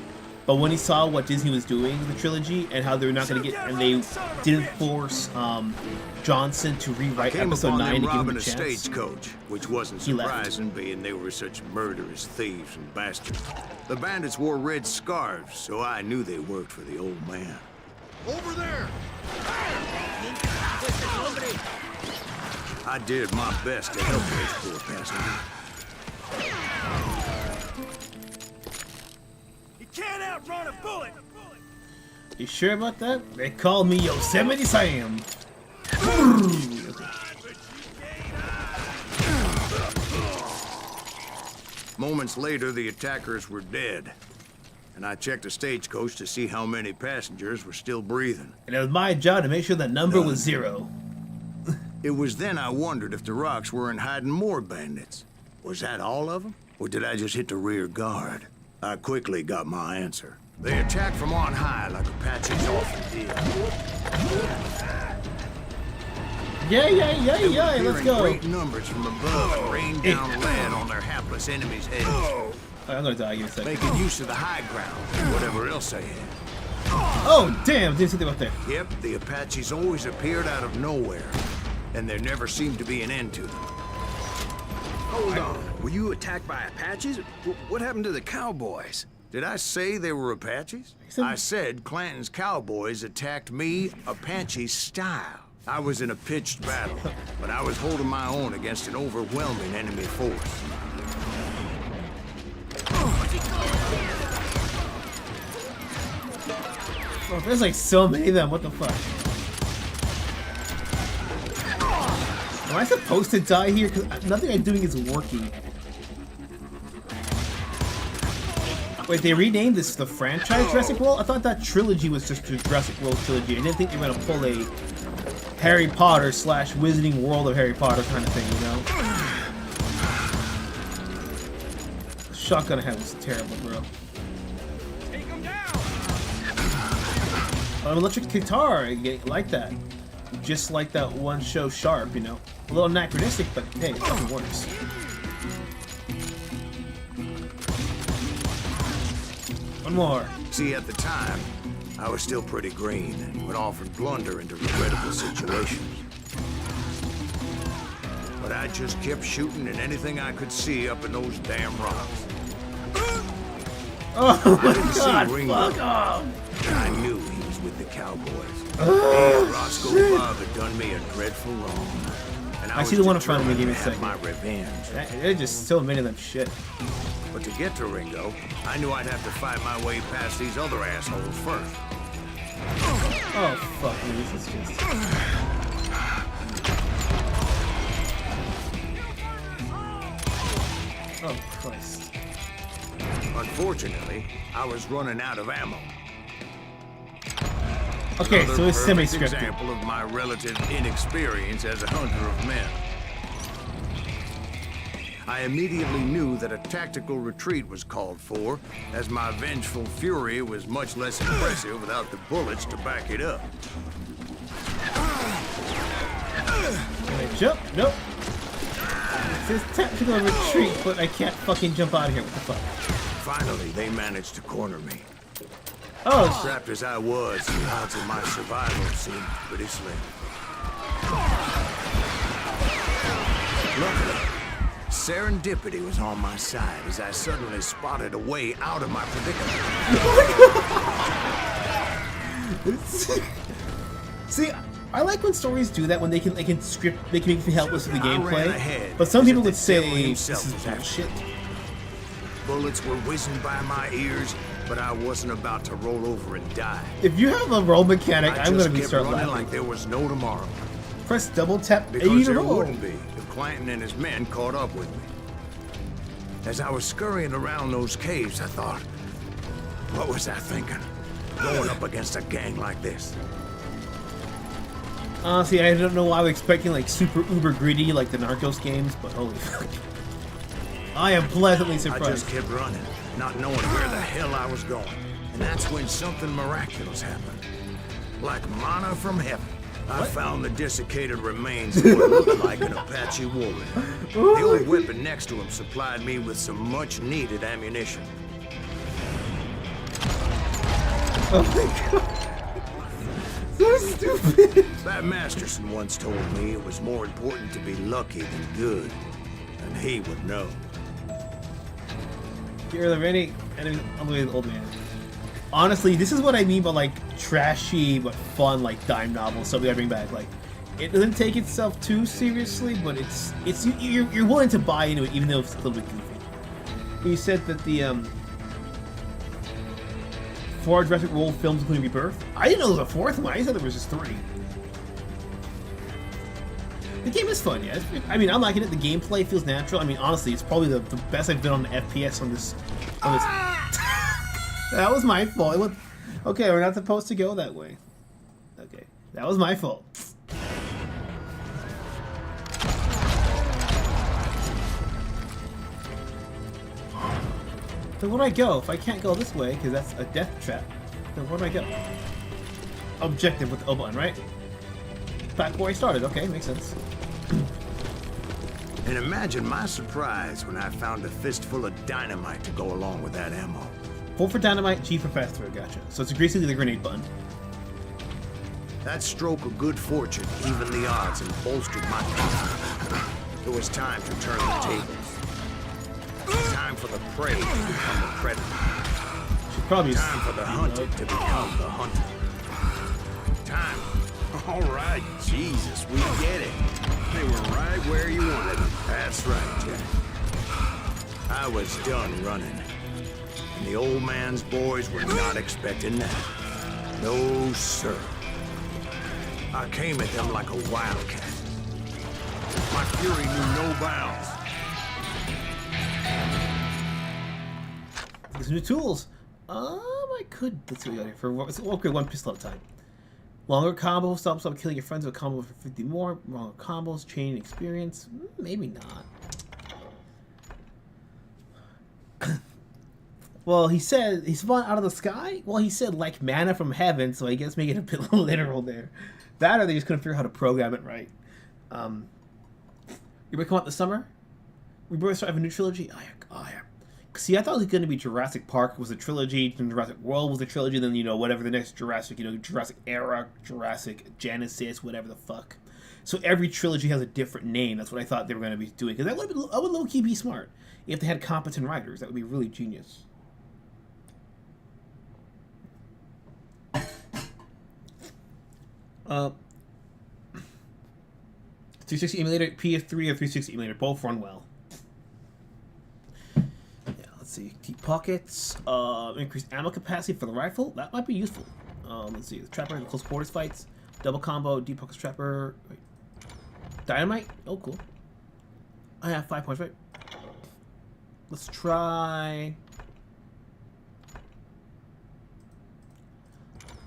but when he saw what Disney was doing with the trilogy and how they were not going to get, and they didn't force Johnson to rewrite Episode 9 to give him a chance. Stagecoach, which wasn't surprising, being they were such murderous thieves and bastards. The bandits wore red scarves, so I knew they worked for the old man. Over there! I did my best to help those poor passengers. You can't outrun a bullet! You sure about that? They call me Yosemite Sam. Moments later, the attackers were dead. And I checked the stagecoach to see how many passengers were still breathing. And it was my job to make sure that number was 0. It was then I wondered if the rocks weren't hiding more bandits. Was that all of them? Or did I just hit the rear guard? I quickly got my answer. They attacked from on high like Apaches often did. Yeah, let's go. Great numbers from above rained down lead on their hapless enemies' heads. I'm gonna die in a second. Making use of the high ground and whatever else they had. Oh, damn, didn't see them up there. Yep, the Apaches always appeared out of nowhere. And there never seemed to be an end to them. Hold on. Were you attacked by Apaches? What happened to the cowboys? Did I say they were Apaches? I said Clanton's cowboys attacked me Apache style. I was in a pitched battle, but I was holding my own against an overwhelming enemy force. Oh, there's like so many of them, what the fuck? Am I supposed to die here? Because nothing I'm doing is working. Wait, they renamed this the franchise Jurassic World? I thought that trilogy was just a Jurassic World trilogy. I didn't think they were going to pull a Harry Potter / Wizarding World of Harry Potter kind of thing, you know? The shotgun I had was terrible, bro. Take him down! An electric guitar, I like that. Just like that one show Sharp, you know? A little anachronistic, but hey, it fucking works. One more. See, at the time, I was still pretty green and would often blunder into regrettable situations. But I just kept shooting at anything I could see up in those damn rocks. Oh my god, Ringo, fuck off! I knew he was with the cowboys. Roscoe Bob had done me a dreadful wrong. And I see the one in front of me, give me a have second. my revenge. There's just so many of them shit. But to get to Ringo, I knew I'd have to fight my way past these other assholes first. Oh fuck me, this is just... Oh Christ. Unfortunately, I was running out of ammo. Okay, so it's Another perfect semi-scripted. example of my relative inexperience as a hunter of men. I immediately knew that a tactical retreat was called for, as my vengeful fury was much less impressive without the bullets to back it up. Can I jump? Nope. It says tactical retreat, but I can't fucking jump out of here. What the fuck? Finally, they managed to corner me. Oh, Trapped as I was, the odds of my survival seemed pretty slim. Luckily, serendipity was on my side as I suddenly spotted a way out of my predicament. see, I like when stories do that when they can script, they can make you helpless with the I ran gameplay. ahead, But some as people if would the devil say himself this is was after bullshit. me. Bullets were whizzing by my ears, but I wasn't about to roll over and die. If you have a roll mechanic, I I'm just gonna be kept start running laughing. like there was no tomorrow. Press double tap A Because to there roll. wouldn't be if Clanton and his men caught up with me. As I was scurrying around those caves, I thought, what was I thinking? Going up against a gang like this. Honestly, I don't know why I was expecting like super uber gritty like the Narcos games, but holy fuck. I am pleasantly I surprised. just kept running, not knowing where the hell I was going. And that's when something miraculous happened. Like manna from heaven. I found the desiccated remains of what looked like an Apache warrior. The old weapon next to him supplied me with some much-needed ammunition. Oh my god. So stupid. That Masterson once told me it was more important to be lucky than good. And he would know. Get rid of any enemy on the way to the old man. Honestly, this is what I mean by like trashy but fun like dime novels. Something I bring back. Like, it doesn't take itself too seriously, but you're willing to buy into it even though it's a little bit goofy. He said that the 4 Jurassic World films including Rebirth. I didn't know there was a 4th one. I said there was just 3. The game is fun, yeah. I mean, I'm liking it. The gameplay feels natural. I mean, honestly, it's probably the best I've been on FPS on this. That was my fault. Okay, we're not supposed to go that way. Okay, that was my fault. So where do I go? If I can't go this way, because that's a death trap, then where do I go? Objective with the O button, right? Back where I started. Okay, makes sense. And imagine my surprise when I found a fistful of dynamite to go along with that ammo. Hold for dynamite, G for fast throw. Gotcha. So it's basically the grenade button. That stroke of good fortune evened the odds and bolstered my confidence. It was time to turn the tables. Time for the prey to become the predator. Should probably Time for the hunted to become the hunter. Time. All right, Jesus, we get it. They were right where you wanted them. That's right, Jack. I was done running. And the old man's boys were not expecting that. No, sir. I came at them like a wildcat. My fury knew no bounds. There's new tools. I could. Let's see what we got here. For upgrade 1 pistol at a time. Longer combos. Stop killing your friends with a combo for 50 more. Longer combos. Chain experience. Maybe not. Well, he said he spawned out of the sky. Well, he said like manna from heaven, so I guess make it a bit literal there. That or they just couldn't figure out how to program it right. You ready to come out this summer? We both start having a new trilogy. See, I thought it was going to be Jurassic Park was a trilogy, then Jurassic World was a trilogy, then, you know, whatever the next Jurassic, you know, Jurassic Era, Jurassic Genesis, whatever the fuck. So every trilogy has a different name. That's what I thought they were going to be doing. Because that would low-key be smart. If they had competent writers, that would be really genius. Uh, 360 emulator, PS3 or 360 emulator, both run well. Let's see, deep pockets, increased ammo capacity for the rifle. That might be useful. Let's see, the trapper in close quarters fights, double combo, deep pockets trapper. Wait. Dynamite. Oh, cool. I have 5 points, right? Let's try.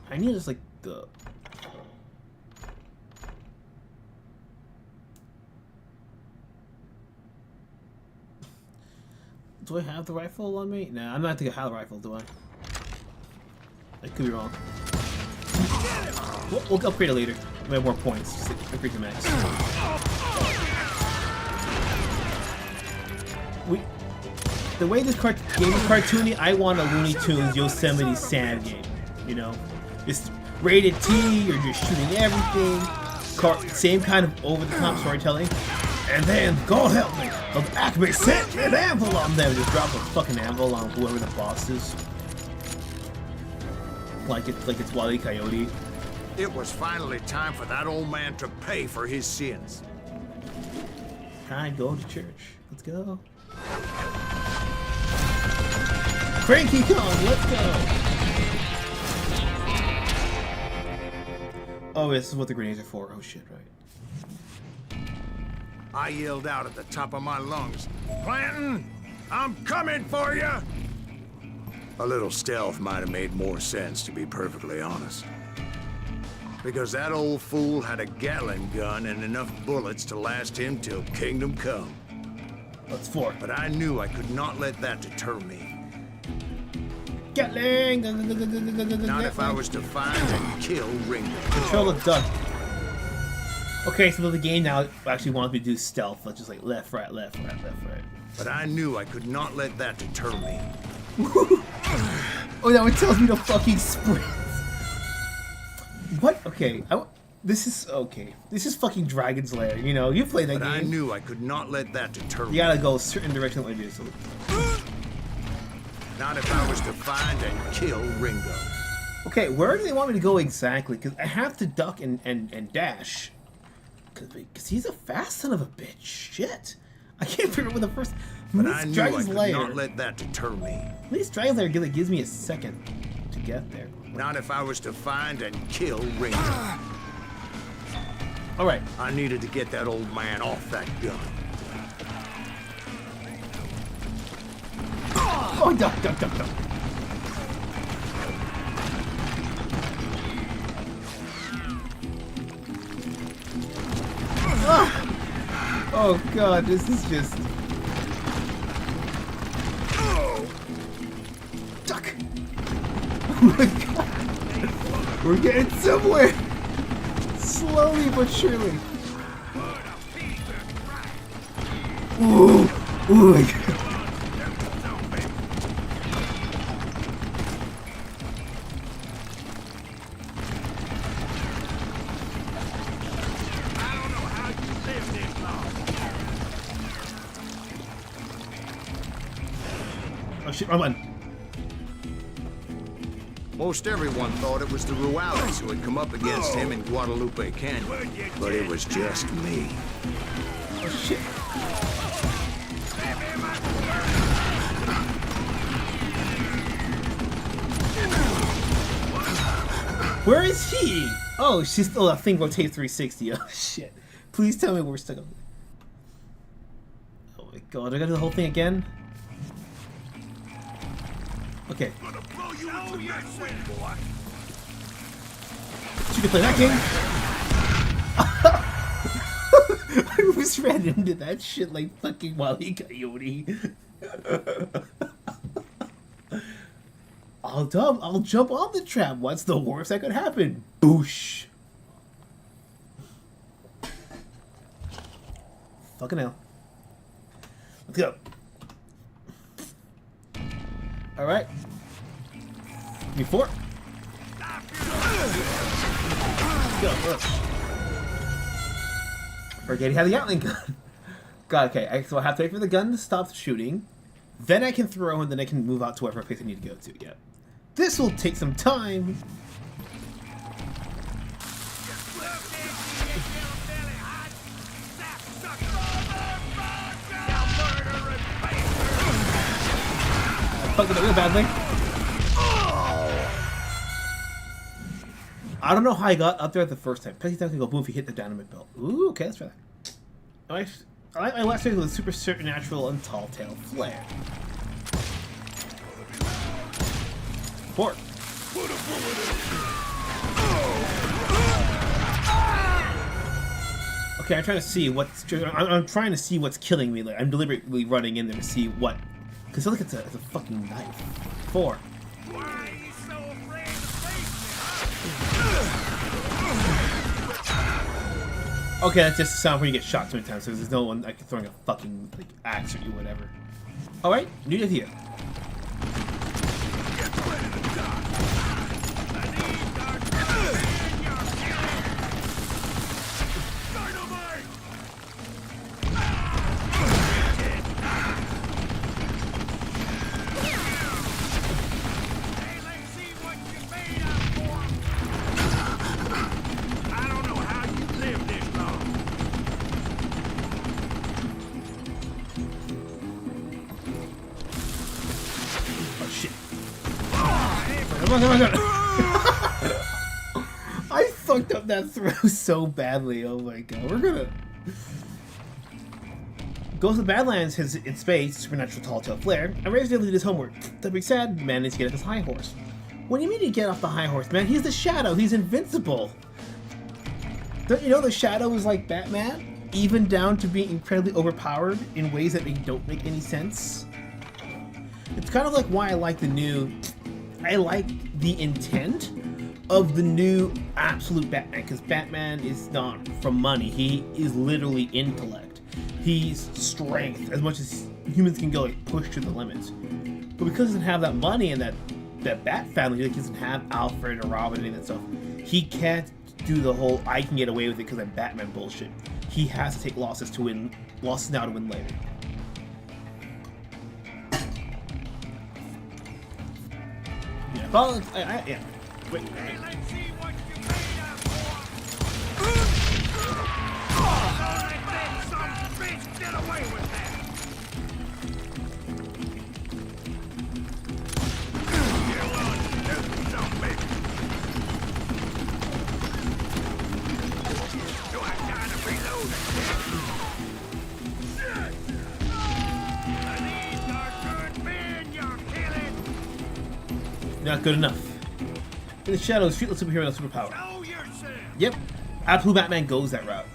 I need just like the. Do I have the rifle on me? Nah, I'm not thinking I have the rifle, do I? I could be wrong. We'll upgrade it later. We have more points. Just upgrade the max. The way this game is cartoony, I want a Looney Tunes Yosemite Sam game. You know? Just rated T, you're just shooting everything. Same kind of over-the-top storytelling. And then, God help me, the Acme sent an anvil on them. Just drop a fucking anvil on whoever the boss is. Like it's Wile E. Coyote. It was finally time for that old man to pay for his sins. Alright, go to church. Let's go. Cranky Kong, let's go! Oh, this is what the grenades are for. Oh shit, right. I yelled out at the top of my lungs, Clanton, I'm coming for you! A little stealth might have made more sense, to be perfectly honest. Because that old fool had a Gatling gun and enough bullets to last him till kingdom come. What's for? But I knew I could not let that deter me. Gatling! Not if I was to find and kill Ringo. Control the duck. Okay, so the game now actually wants me to do stealth. Let's just like left, right, left, right, left, right. But I knew I could not let that deter me. Oh, now it tells me to fucking sprint. What? Okay, this is okay. This is fucking Dragon's Lair. You know, you play that But game. I knew I could not let that deter me. You gotta go a certain direction. What do. So. Not if I was to find and kill Ringo. Okay, where do they want me to go exactly? Because I have to duck and dash. Because he's a fast son of a bitch. Shit. I can't figure out what the first. But I knew I could not let that deter me. At least Dragon's Lair gives me a second to get there. Not if I was to find and kill Ringo. Alright. I needed to get that old man off that gun. Oh, duck, duck, duck, duck. Oh god, this is just... Duck! Oh my god! We're getting somewhere! Slowly but surely. Ooh! Oh my god. Oh shit, wrong one. Most everyone thought it was the Ruales who had come up against him in Guadalupe Canyon, but it was just me. Oh shit. Where is he? Oh, she's still that thing rotates 360. Oh shit. Please tell me we're stuck up. Oh my god, I gotta do the whole thing again? Okay. She can play that game. I almost ran into that shit like fucking Wile E. Coyote. I'll jump on the trap. What's the worst that could happen? Boosh. Fucking hell. Let's go. Alright. Give me 4. Let's go. Forget he had the Gatling gun. God, okay. So I have to wait for the gun to stop shooting. Then I can throw, and then I can move out to whatever place I need to go to. Yeah. This will take some time. I fucked it up real badly. I don't know how I got up there the first time. Petty can go boom if you hit the dynamite belt. Ooh, okay, let's try that. I like my last trade with a super supernatural and tall tale flare. 4. Okay, I'm trying to see what's. I'm trying to see what's killing me. Like I'm deliberately running in there to see what, because look, it's a fucking knife. 4. Okay, that's just the sound when you get shot 20 times. So there's no one like throwing a fucking like axe at you, whatever. All right, new idea. Come on. I fucked up that throw so badly. Oh my god. We're gonna... Goes to the Badlands has in space, supernatural tall tale flare, and Ray's able to do his homework. That being said, man needs to get off his high horse. What do you mean you get off the high horse, man? He's the Shadow. He's invincible. Don't you know the Shadow is like Batman? Even down to being incredibly overpowered in ways that don't make any sense. It's kind of like why I like the new... I like the intent of the new absolute Batman, because Batman is not from money. He is literally intellect. He's strength, as much as humans can go, like, push to the limits. But because he doesn't have that money and that Bat family, like, he doesn't have Alfred or Robin and any of that stuff, he can't do the whole I can get away with it because I'm Batman bullshit. He has to take losses to win, losses now to win later. Yeah, well, yeah. Wait. Hey, let's see what you made of, boy. Oh, let some bitch get away with that. You stupid son of a bitch. Do I gotta reload it? These are good men you're killing. Not good enough. In the shadows, streetless superhero with superpower. Show yourself. Yep, absolute Batman goes that route.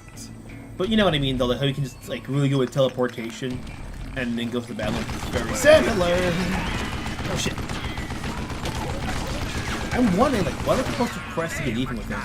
But you know what I mean, though, like how you can just like really go with teleportation and then go to the Batman. It's very similar. Oh shit. I'm wondering, like, what are we supposed to press to get even with him?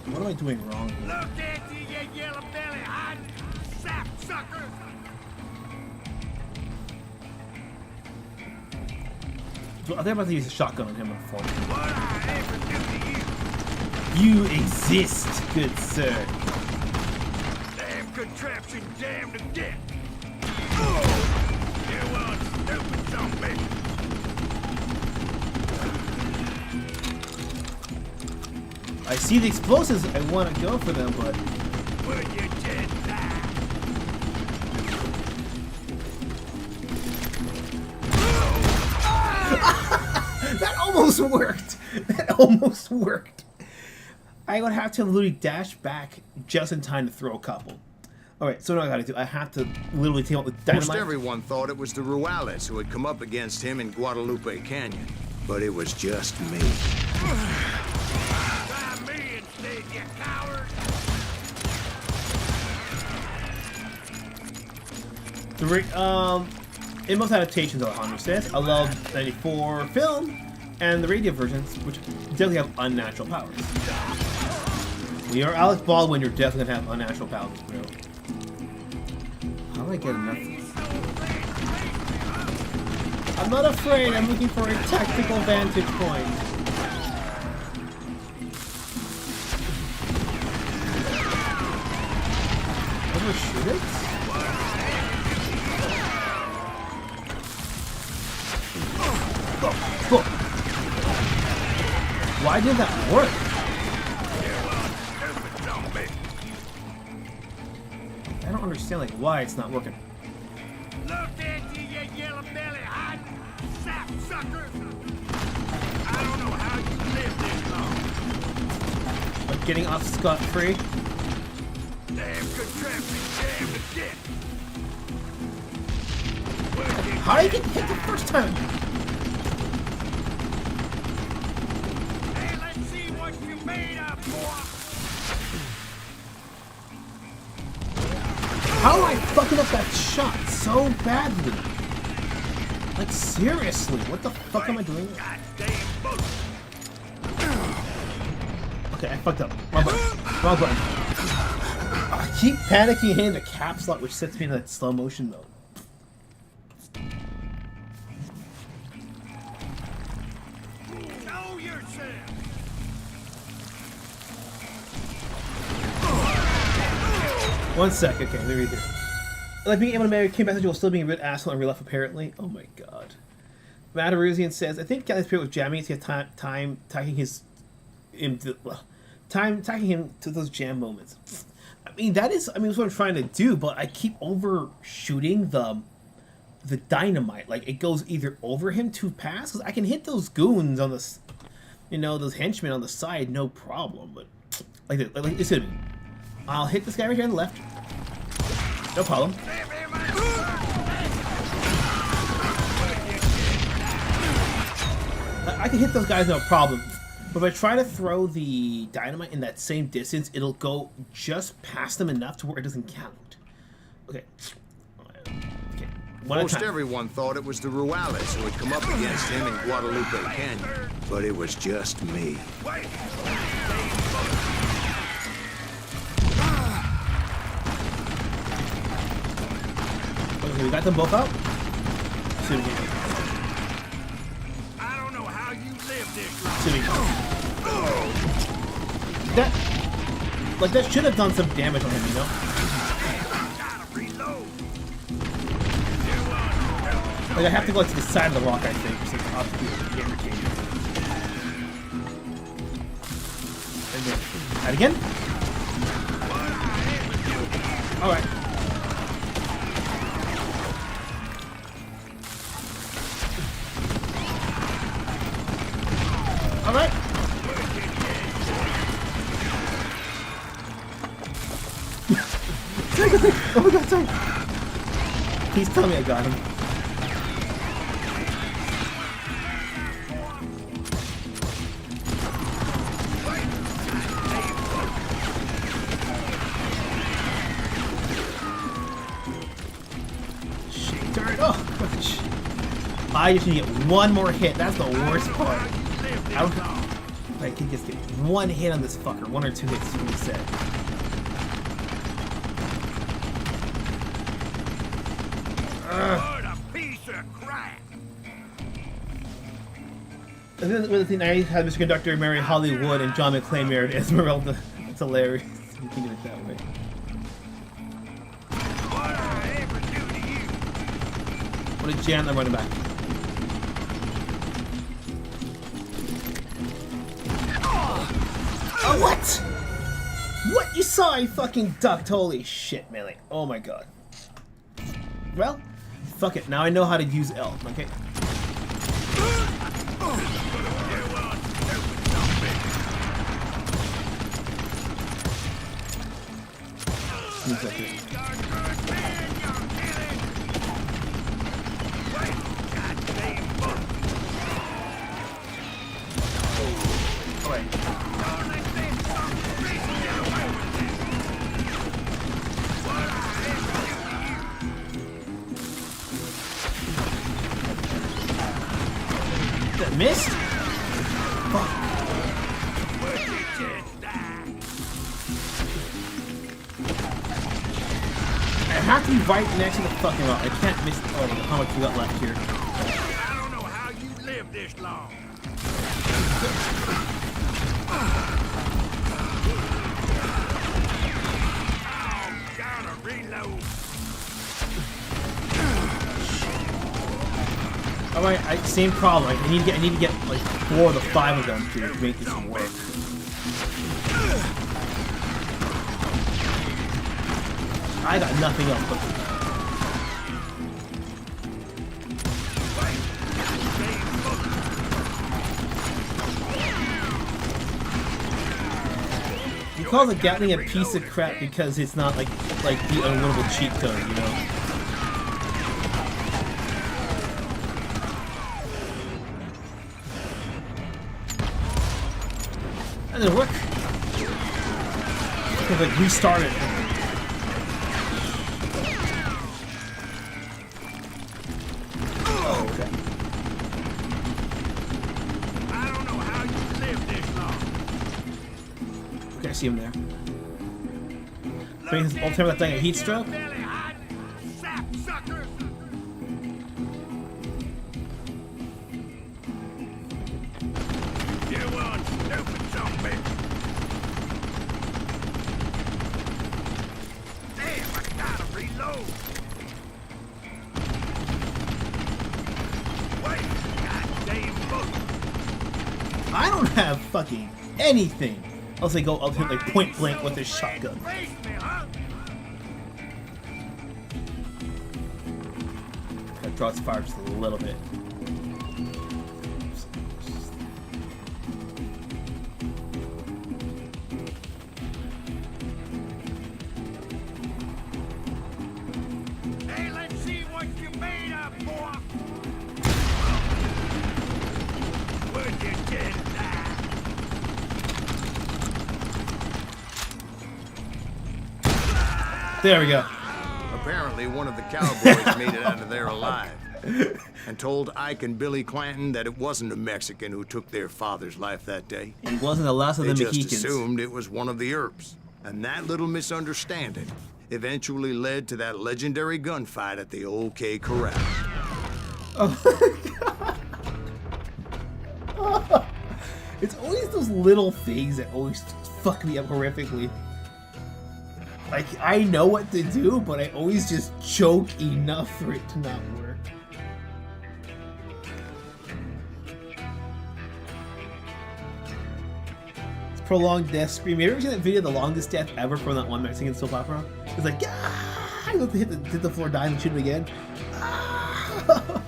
What am I doing wrong here? Look at you, you yellow belly hot sap sucker! So I think I'm about to use a shotgun on him, unfortunately. What I ever do to you? You exist, good sir. Damn contraption, damn to death! Oh, you are stupid son of a bitch. I see the explosives. I want to go for them, but Would you just die? that almost worked. That almost worked. I would have to literally dash back just in time to throw a couple. All right, so now I gotta do. I have to literally team up with Most dynamite. everyone thought it was the Ruales who had come up against him in Guadalupe Canyon, but it was just me. Try me instead, you coward! In most adaptations, Alejandro says, I love 94 film and the radio versions, which definitely have unnatural powers. When you're Alec Baldwin, you're definitely gonna have unnatural powers, bro. How do I get enough? I'm not afraid. I'm looking for a tactical vantage point. Ever shoot it? Go. Why did that work? I don't understand, like, why it's not working. Look at you, you yellow belly hot sap sucker! I don't know how you live this long. Like, getting off scot-free? Damn contraption, damn to death! How did you get hit the first time? Hey, let's see what you made of, boy! How am I fucking up that shot so badly? Like, seriously, what the fuck am I doing? Goddamn bullshit! Okay, I fucked up. Wrong button. I keep panicking hitting the caps lock, which sets me in that slow motion mode. Show yourself! 1 sec. Okay, let me read here. Like being able to marry Kim Basinger while still being a rude asshole in real life, apparently. Oh my god. Matarusian says, I think Kelly's period was jamming. He had time tagging him to those jam moments. I mean, that's what I'm trying to do, but I keep overshooting the dynamite. Like, it goes either over him too fast, because I can hit those goons on the, those henchmen on the side, no problem, but like it's gonna be. I'll hit this guy right here on the left. No problem. I can hit those guys no problem. But if I try to throw the dynamite in that same distance, it'll go just past them enough to where it doesn't count. Okay. Okay. Most everyone thought it was the Ruales who had come up against him in Guadalupe Canyon, but it was just me. Okay, we got them both out. I don't know how you live this That should have done some damage on him, you know? Like, I have to go to the side of the rock, I think, so I'll have to do the gamer cage. And then, that again? Alright. Alright. Oh my god, sorry. Please tell me I got him. Shit, turn. Oh, gosh. I just need to get one more hit. That's the worst part. I can just get one hit on this fucker. 1 or 2 hits is what he said. What a piece of crap! With the thing, I had Mr. Conductor marry Hollywood and John McClane married Esmeralda. It's hilarious. You think of it that way. What did I ever do to you? What a jam! I'm running back. Oh, what? What? You saw I fucking ducked. Holy shit, Melee. Oh my god. Well, fuck it. Now I know how to use L. Okay. Moves up here. Alright. That missed? Fuck. I have to be right next to the fucking rock. I can't miss. Oh, how much we got left here? I don't know how you live this long. Gotta reload. Alright, same problem. I need to get like 4 of the 5 of them to make this work. I got nothing else but you call the Gatling a piece of crap because it's not like the unwinnable cheat code, you know? That didn't work. It's like restarted. Oh, okay. I don't know how you live this long. Okay, I see him there. Bring his old time that thing a heat stroke. Belly hot, sap sucker. You one stupid zombie. don't have fucking anything. Unless they go up to like point blank with their shotgun. Face me, huh? That draws fire just a little bit. Hey, let's see what you made of, boy. Would you get that? There we go. Apparently, one of the cowboys made it out of there alive and told Ike and Billy Clanton that it wasn't a Mexican who took their father's life that day. It wasn't the last of the They just Mexicans. assumed it was one of the Earps. And that little misunderstanding eventually led to that legendary gunfight at the OK Corral. Oh my god. It's always those little things that always fuck me up horrifically. Like, I know what to do, but I always just choke enough for it to not work. It's prolonged death scream. You ever seen that video, the longest death ever from that one Mexican soap opera? It's like, ah! You have to hit the floor, die, and shoot him again. Ah!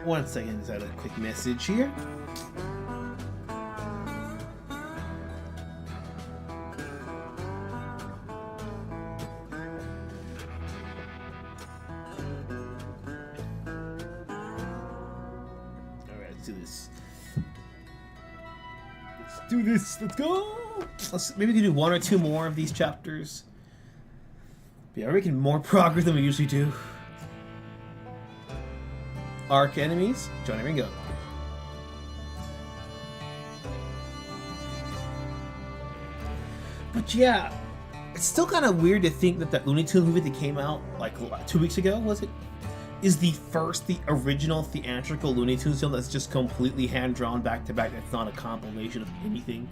One second, just had a quick message here. Alright, let's do this. Let's do this. Let's go. Maybe we can do one or two more of these chapters. But yeah, we're making more progress than we usually do. Arc enemies, Johnny Ringo. But yeah, it's still kind of weird to think that that Looney Tunes movie that came out like 2 weeks ago, was it? Is the original theatrical Looney Tunes film that's just completely hand-drawn back to back. That's not a compilation of anything.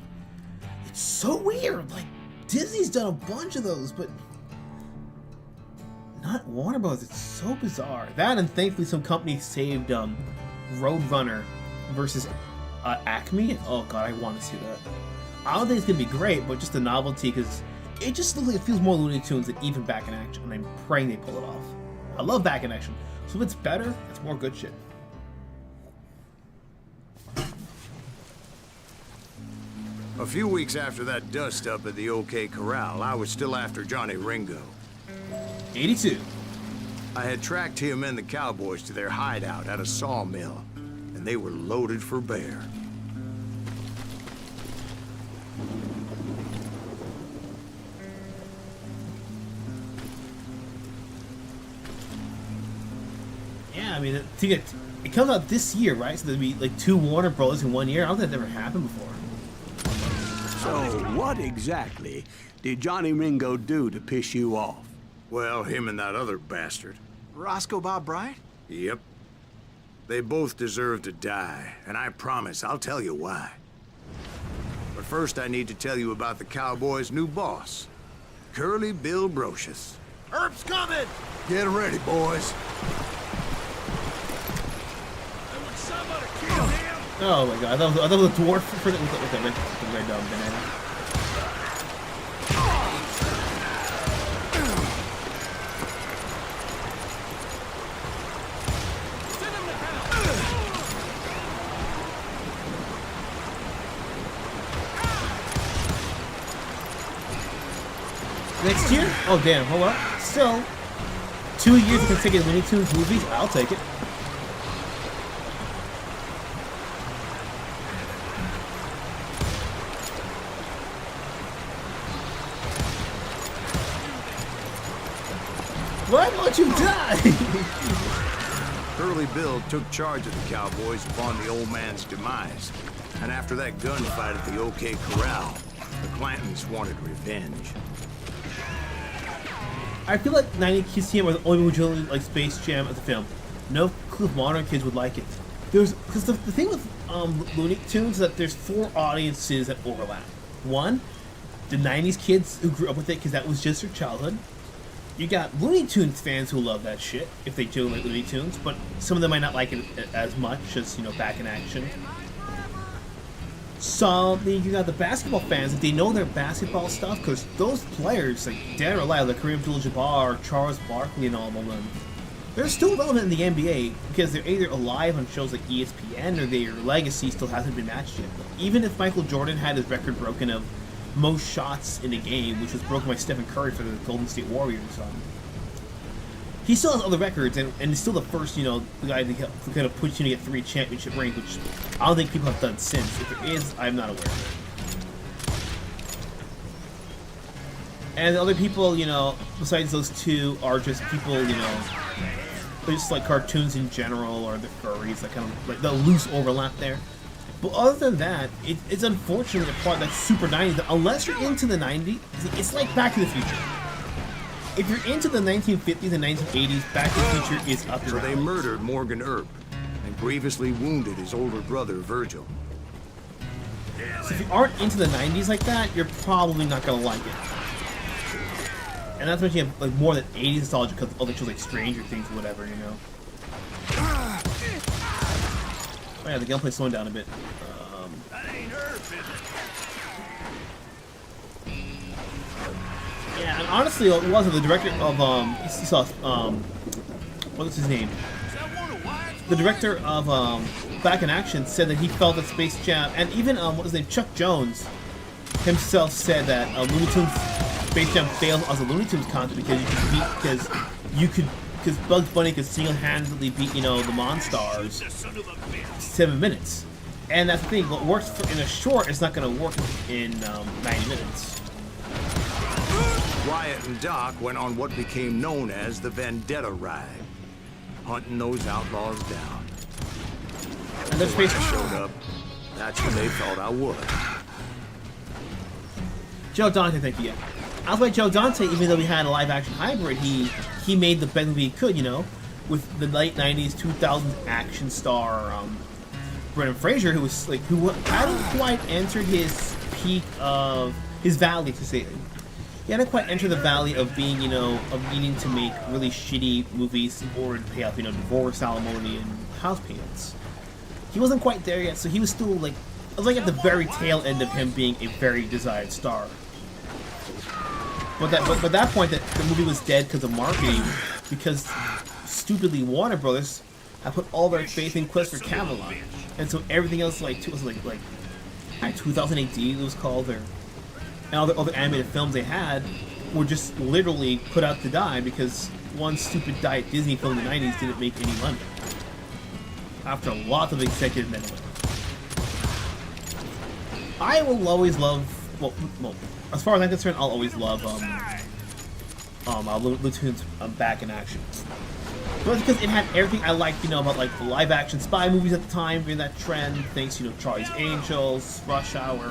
It's so weird. Like, Disney's done a bunch of those, but not Warner Bros. It's so bizarre. That, and thankfully some companies saved Roadrunner versus Acme. And oh god, I want to see that. I don't think it's gonna be great, but just a novelty, because it just looks like it feels more Looney Tunes than even Back in Action, and I'm praying they pull it off. I love Back in Action, so if it's better, it's more good shit. A few weeks after that dust-up at the OK Corral, I was still after Johnny Ringo. 82. I had tracked him and the cowboys to their hideout at a sawmill, and they were loaded for bear. Yeah, I mean, it comes out this year, right? So there'd be like 2 Warner Bros. In 1 year. I don't think that ever happened before. So, what exactly did Johnny Ringo do to piss you off? Well, him and that other bastard. Roscoe Bob Bryant? Yep. They both deserve to die, and I promise I'll tell you why. But first I need to tell you about the Cowboys' new boss, Curly Bill Brocious. Herb's coming! Get ready, boys. And would somebody kill him? Oh my god, I thought it was a dwarf for the red banana. Next year? Oh damn, hold up. Still, 2 years of consecutive Looney Tunes movies, I'll take it. Why won't you die? Curly Bill took charge of the Cowboys upon the old man's demise. And after that gunfight at the OK Corral, the Clantons wanted revenge. I feel like 90 Kiss Him was the only one who like Space Jam as a film. No clue if modern kids would like it. Because the thing with Looney Tunes is that there's 4 audiences that overlap. One, the 90s kids who grew up with it because that was just their childhood. You got Looney Tunes fans who love that shit, if they do like Looney Tunes, but some of them might not like it as much as, you know, Back in Action. So then you got the basketball fans, if they know their basketball stuff, because those players, like dead or alive, like Kareem Abdul-Jabbar, Charles Barkley, and all of them, they're still relevant in the NBA because they're either alive on shows like ESPN or their legacy still hasn't been matched yet. Even if Michael Jordan had his record broken of most shots in a game, which was broken by Stephen Curry for the Golden State Warriors, he still has other records, and he's still the first, you know, guy to kind of push you to get 3 championship rings, which I don't think people have done since. If there is, I'm not aware of it. And the other people, you know, besides those 2, are just people, you know, they're just like cartoons in general, or the furries, that kind of like the loose overlap there. But other than that, it's unfortunately a part that's super 90s. That unless you're into the 90s, it's like Back to the Future. If you're into the 1950s and 1980s, Back to the Future is up your So they murdered Morgan Earp and grievously wounded his older brother, Virgil. So if you aren't into the 90s like that, you're probably not gonna like it. And that's when you have like more than 80s nostalgia because other shows like Stranger Things or whatever, you know. Oh yeah, the gameplay's slowing down a bit. Yeah, and honestly, it wasn't the director of you saw what was his name? The director of Back in Action said that he felt that Space Jam, and even what was his name, Chuck Jones himself said that Looney Tunes Space Jam failed as a Looney Tunes content because because Bugs Bunny could single-handedly beat, you know, the Monstars 7 minutes, and that's the thing. What works in a short is not going to work in 90 minutes. Wyatt and Doc went on what became known as the Vendetta Ride, hunting those outlaws down. And their Space showed up. That's when they thought I would. Joe Dante, thank you. I was like Joe Dante, even though we had a live-action hybrid, he made the best movie he could, you know, with the late 90s, 2000s action star Brendan Fraser, who hadn't quite entered his peak of his valley, to say. He hadn't quite entered the valley of being, you know, of needing to make really shitty movies in order to pay off, you know, divorce, alimony, and house payments. He wasn't quite there yet, so he was still like, I was like at the very tail end of him being a very desired star. But at that point, the movie was dead because of marketing, because stupidly Warner Brothers had put all their faith in Quest for Camelot, and so everything else was like 2000 AD it was called, and all the other animated films they had were just literally put out to die because one stupid diet Disney film in the 90s didn't make any money after lots of executive meddling. I will always love, well, as far as I'm concerned, I'll always love Looney Tunes Back in Action. But because it had everything I liked, you know, about like the live-action spy movies at the time, in that trend. Thanks, you know, Charlie's Angels, Rush Hour,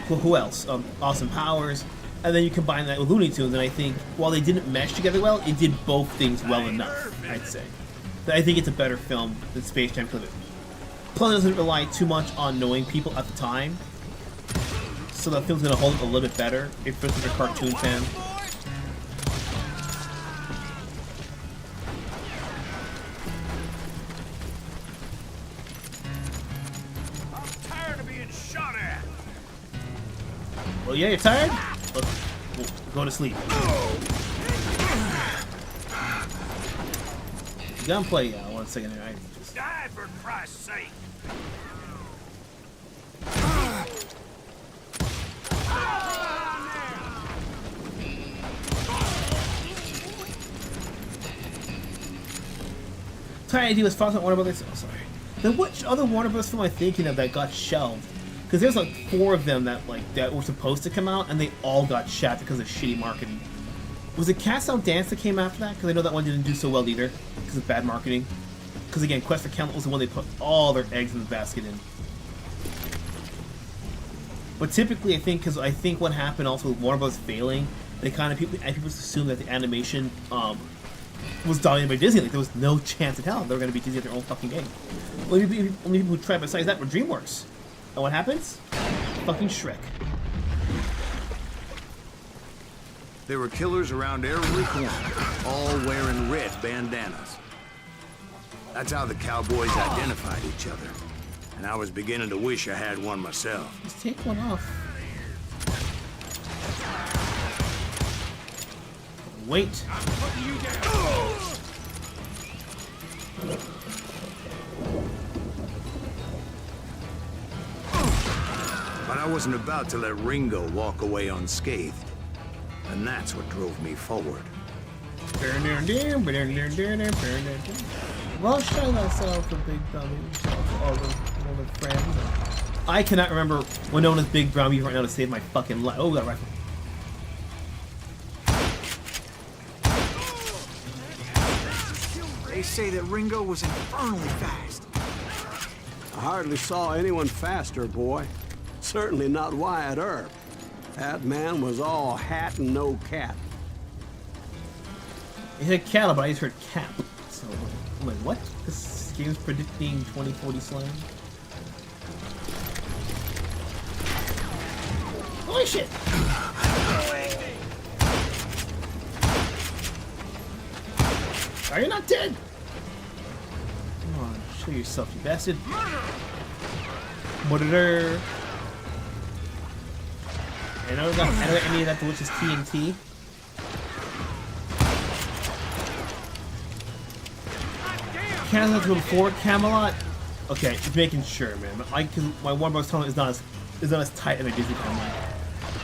who else? Austin Powers, and then you combine that with Looney Tunes, and I think while they didn't mesh together well, it did both things well enough. I'd say. I think it's a better film than Space Jam because it doesn't rely too much on knowing people at the time. So the film's gonna hold up a little bit better if you're a cartoon fan. I'm tired of being shot at. Well, yeah, you're tired? Well, go to sleep. Gunplay, yeah, 1 second here. Die for Christ's sake. Tiny idea was Fox on Warner Brothers. Oh, sorry. Then which other Warner Bros. Film am I thinking of that got shelved? Because there's like 4 of them that were supposed to come out, and they all got shot because of shitty marketing. Was it Cast Out Dance that came after that? Because I know that one didn't do so well either because of bad marketing. Because again, Quest for Camelot was the one they put all their eggs in the basket in. But typically, I think what happened also with Warner Bros. Failing, they kind of people assume that the animation was dominated by Disney. Like, there was no chance in hell they were going to be Disney at their own fucking game. Only people who tried besides that were DreamWorks. And what happens? Fucking Shrek. There were killers around every corner, all wearing red bandanas. That's how the cowboys identified each other. And I was beginning to wish I had one myself. Just take one off. Wait. But I wasn't about to let Ringo walk away unscathed. And that's what drove me forward. Well, show myself a big dummy. All the friends. I cannot remember Winona's big brown beaver right now to save my fucking life. Oh, that rifle. They say that Ringo was infernally fast. I hardly saw anyone faster, boy. Certainly not Wyatt Earp. That man was all hat and no cap. He said cattle, but I just heard cap. So, I'm like, what? This game's predicting 2040 slang? Holy shit! Are you not dead? Come on, show yourself, you bastard. Murder. I don't got any of that, which is TNT. Camelot before Camelot. Okay, just making sure, man. Cause my one box tunnel is not as tight as a Disney timeline.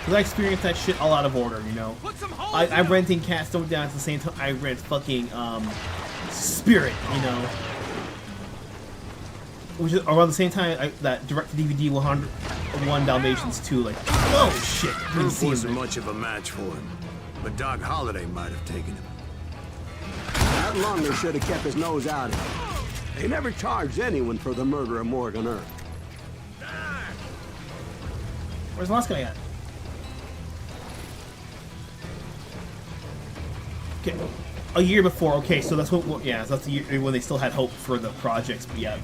Cause I experienced that shit all out of order, you know. I'm renting Cat Stone Down at the same time I rent fucking Spirit, you know. Which is around the same time that direct-to-DVD 101 Dalmatians 2, like, oh shit. Proof wasn't much of a match for him, but Doc Holliday might have taken him. That Lunger should have kept his nose out of it. They never charged anyone for the murder of Morgan Earp. Where's the last guy at? Okay, a year before. Okay, so that's what. Yeah, that's the year when they still had hope for the projects. But yeah.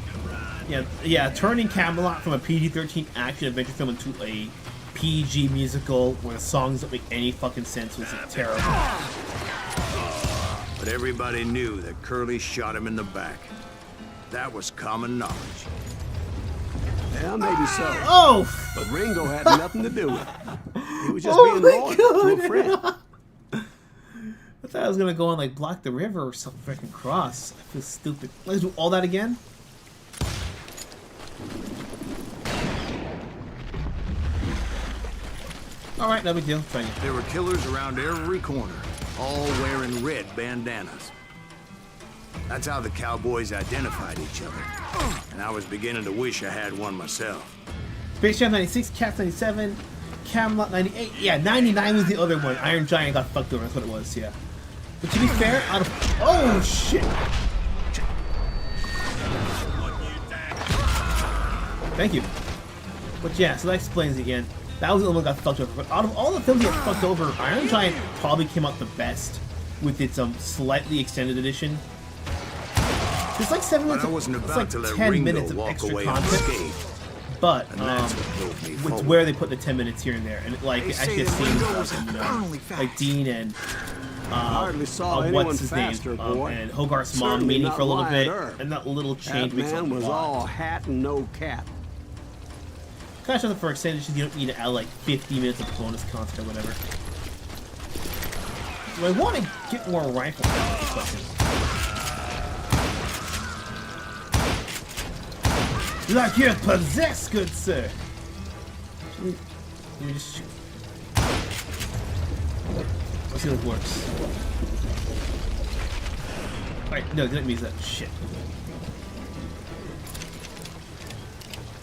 Turning Camelot from a PG-13 action adventure film into a PG musical where the songs don't make any fucking sense was terrible. But everybody knew that Curly shot him in the back. That was common knowledge. Yeah, maybe so. Oh! But Ringo had nothing to do with it. He was just being loyal to a friend. I thought I was gonna go and like block the river or some freaking cross. I feel stupid. Let's do all that again. All right, no big deal. Try again. There were killers around every corner, all wearing red bandanas. That's how the cowboys identified each other. And I was beginning to wish I had one myself. Space Jam 96, Cats 97, Camelot 98. Yeah, 99 was the other one. Iron Giant got fucked over. That's what it was. Yeah. But to be fair, out of oh shit. Thank you. But yeah, so that explains it again. That was the only one that got fucked over. But out of all the films that got fucked over, Iron Giant probably came out the best with its slightly extended edition. There's like 7 minutes. It's like 10 minutes of extra content. But it's where they put the 10 minutes here and there, and it, like it actually seems like Dean and what's his name and Hogarth's mom meeting for a little bit, and that little change makes That man was all hat and no cap. Kind of for extended editions, you don't need to add like 50 minutes of bonus content or whatever. Do I want to get more rifle ammo? Like you're possessed, good sir. You just shoot. Let's see if it works. Alright, no, didn't use that shit.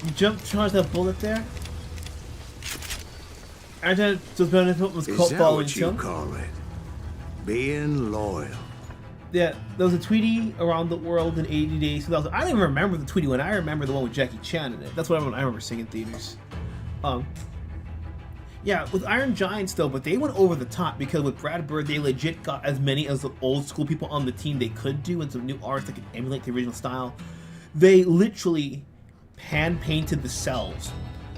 You jump charge that bullet there? I just was called following Is that what you call it? Being loyal. Yeah, there was a Tweety around the world in 80 days. I don't even remember the Tweety one. I remember the one with Jackie Chan in it. That's what I remember seeing in theaters. Yeah, with Iron Giants though, but they went over the top because with Brad Bird, they legit got as many as the old school people on the team they could do and some new artists that could emulate the original style. They literally hand painted the cells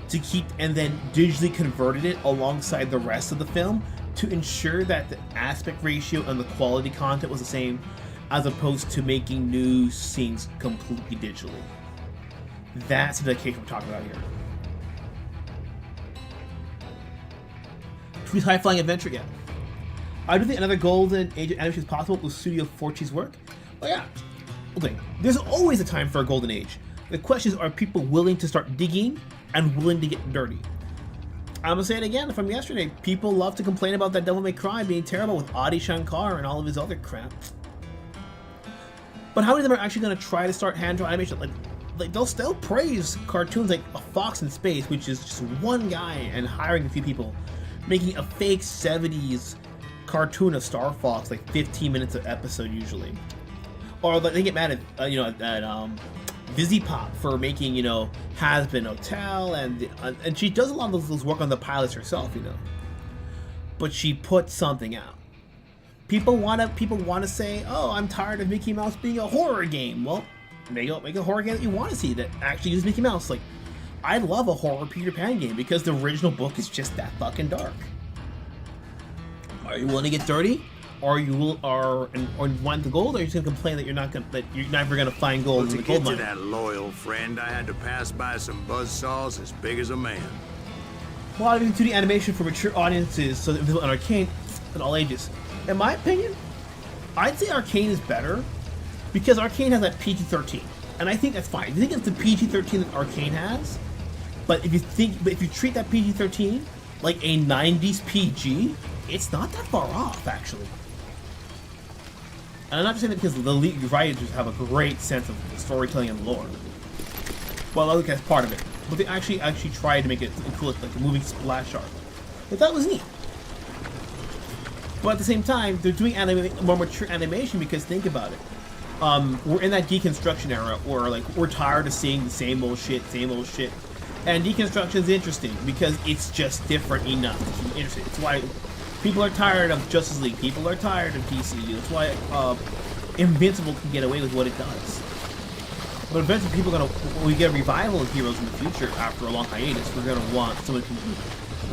to keep and then digitally converted it alongside the rest of the film to ensure that the aspect ratio and the quality content was the same, as opposed to making new scenes completely digitally. That's the dedication we're talking about here. Please high flying adventure again. I do think another golden age of animation is possible with Studio 4G's work. Oh yeah. Okay, there's always a time for a golden age. The question is, are people willing to start digging and willing to get dirty? I'm gonna say it again from yesterday. People love to complain about that Devil May Cry being terrible with Adi Shankar and all of his other crap. But how many of them are actually gonna try to start hand-drawn animation? Like they'll still praise cartoons like A Fox in Space, which is just one guy and hiring a few people, making a fake 70s cartoon of Star Fox, like 15 minutes an episode usually. Or like they get mad at Vizzy-Pop for making, you know, Has Been Hotel, and she does a lot of those work on the pilots herself, you know. But she put something out. People wanna say, oh, I'm tired of Mickey Mouse being a horror game. Well, make a horror game that you want to see that actually uses Mickey Mouse. Like, I love a horror Peter Pan game because the original book is just that fucking dark. Are you willing to get dirty? Or you want the gold, or are you just gonna complain that you're never gonna find gold in the gold mine? To get to that loyal friend, I had to pass by some buzzsaws as big as a man. A lot of 2D animation for mature audiences, so that visible on Arcane at all ages. In my opinion, I'd say Arcane is better because Arcane has that PG-13, and I think that's fine. I think it's the PG-13 that Arcane has, but if you treat that PG-13 like a 90s PG, it's not that far off, actually. And I'm not just saying that because the lead writers have a great sense of storytelling and lore. Well, I think that's part of it. But they actually tried to make it cool, like a movie splash art. I thought it was neat. But at the same time, they're doing more mature animation because think about it. We're in that deconstruction era where like we're tired of seeing the same old shit. And deconstruction is interesting because it's just different enough to keep interesting. It's why people are tired of Justice League. People are tired of DC. That's why Invincible can get away with what it does. But eventually, when we get a revival of heroes in the future after a long hiatus, we're gonna want someone to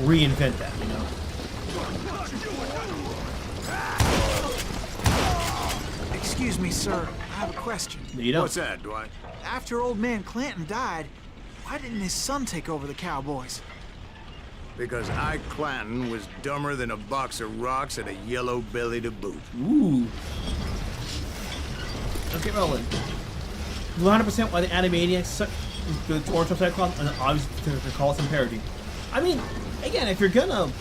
reinvent that, you know. Excuse me, sir. I have a question. You don't. What's that, Dwight? After old man Clanton died, why didn't his son take over the Cowboys? Because Ike Clanton was dumber than a box of rocks and a yellow belly to boot. Ooh. Let's get rolling. 100% why the Animaniacs, the Orange Cyclops, and obviously to call some parody. I mean, again, if you're gonna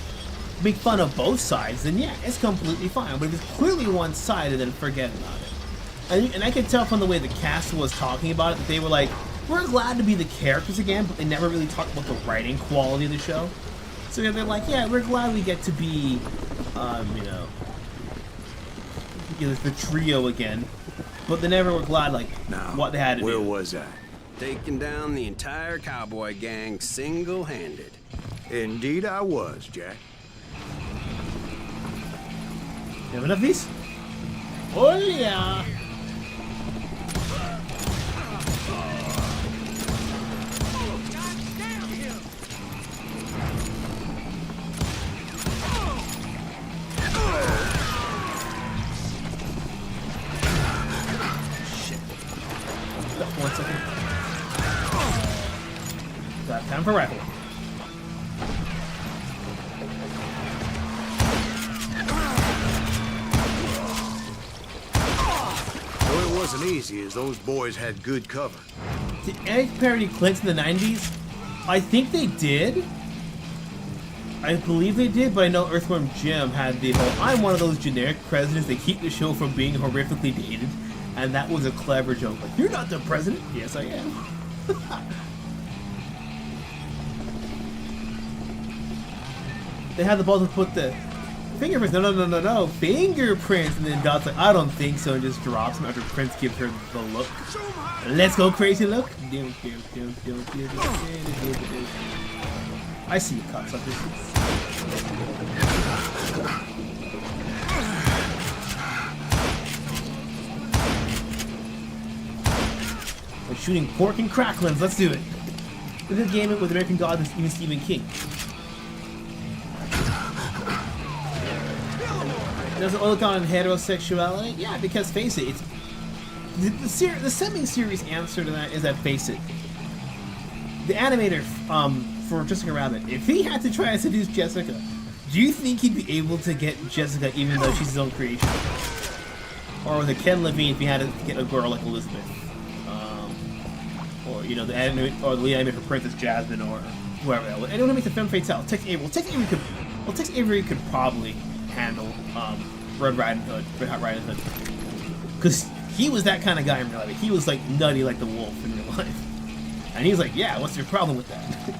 make fun of both sides, then yeah, it's completely fine. But if it's clearly one-sided, then forget about it. And I could tell from the way the cast was talking about it that they were like, we're glad to be the characters again, but they never really talked about the writing quality of the show. So they're like, yeah, we're glad we get to be, the trio again. But they never were glad, like, what they had to do. Where was I? Taking down the entire cowboy gang single-handed. Indeed I was, Jack. You have enough of these? Oh, yeah! Time for rifle. Though it wasn't easy, as those boys had good cover. Did Eric parody Clint in the 90s? I think they did. I believe they did, but I know Earthworm Jim had the whole, I'm one of those generic presidents that keep the show from being horrifically dated. And that was a clever joke. Like, you're not the president. Yes, I am. They had the balls to put the fingerprints. No. Fingerprints. And then Dot's like, I don't think so. And just drops them after Prince gives her the look. Let's go crazy look. I see you, cocksuckers. shooting pork and cracklings. Let's do it. Look at the game with American gods and even Stephen King. Does it look on heterosexuality? Yeah, because face it, it's the semi-serious answer to that is that face it. The animator for Jessica Rabbit, if he had to try to seduce Jessica, do you think he'd be able to get Jessica even though she's his own creation? Or with a Ken Levine if he had to get a girl like Elizabeth? Or, you know, the anime, or the lead anime for Princess Jasmine or whoever else. Anyone who makes a femme fatale. Tex Avery could probably handle Red Hot Riding Hood. Because he was that kind of guy in real life. He was like nutty like the wolf in real life. And he was like, yeah, what's your problem with that?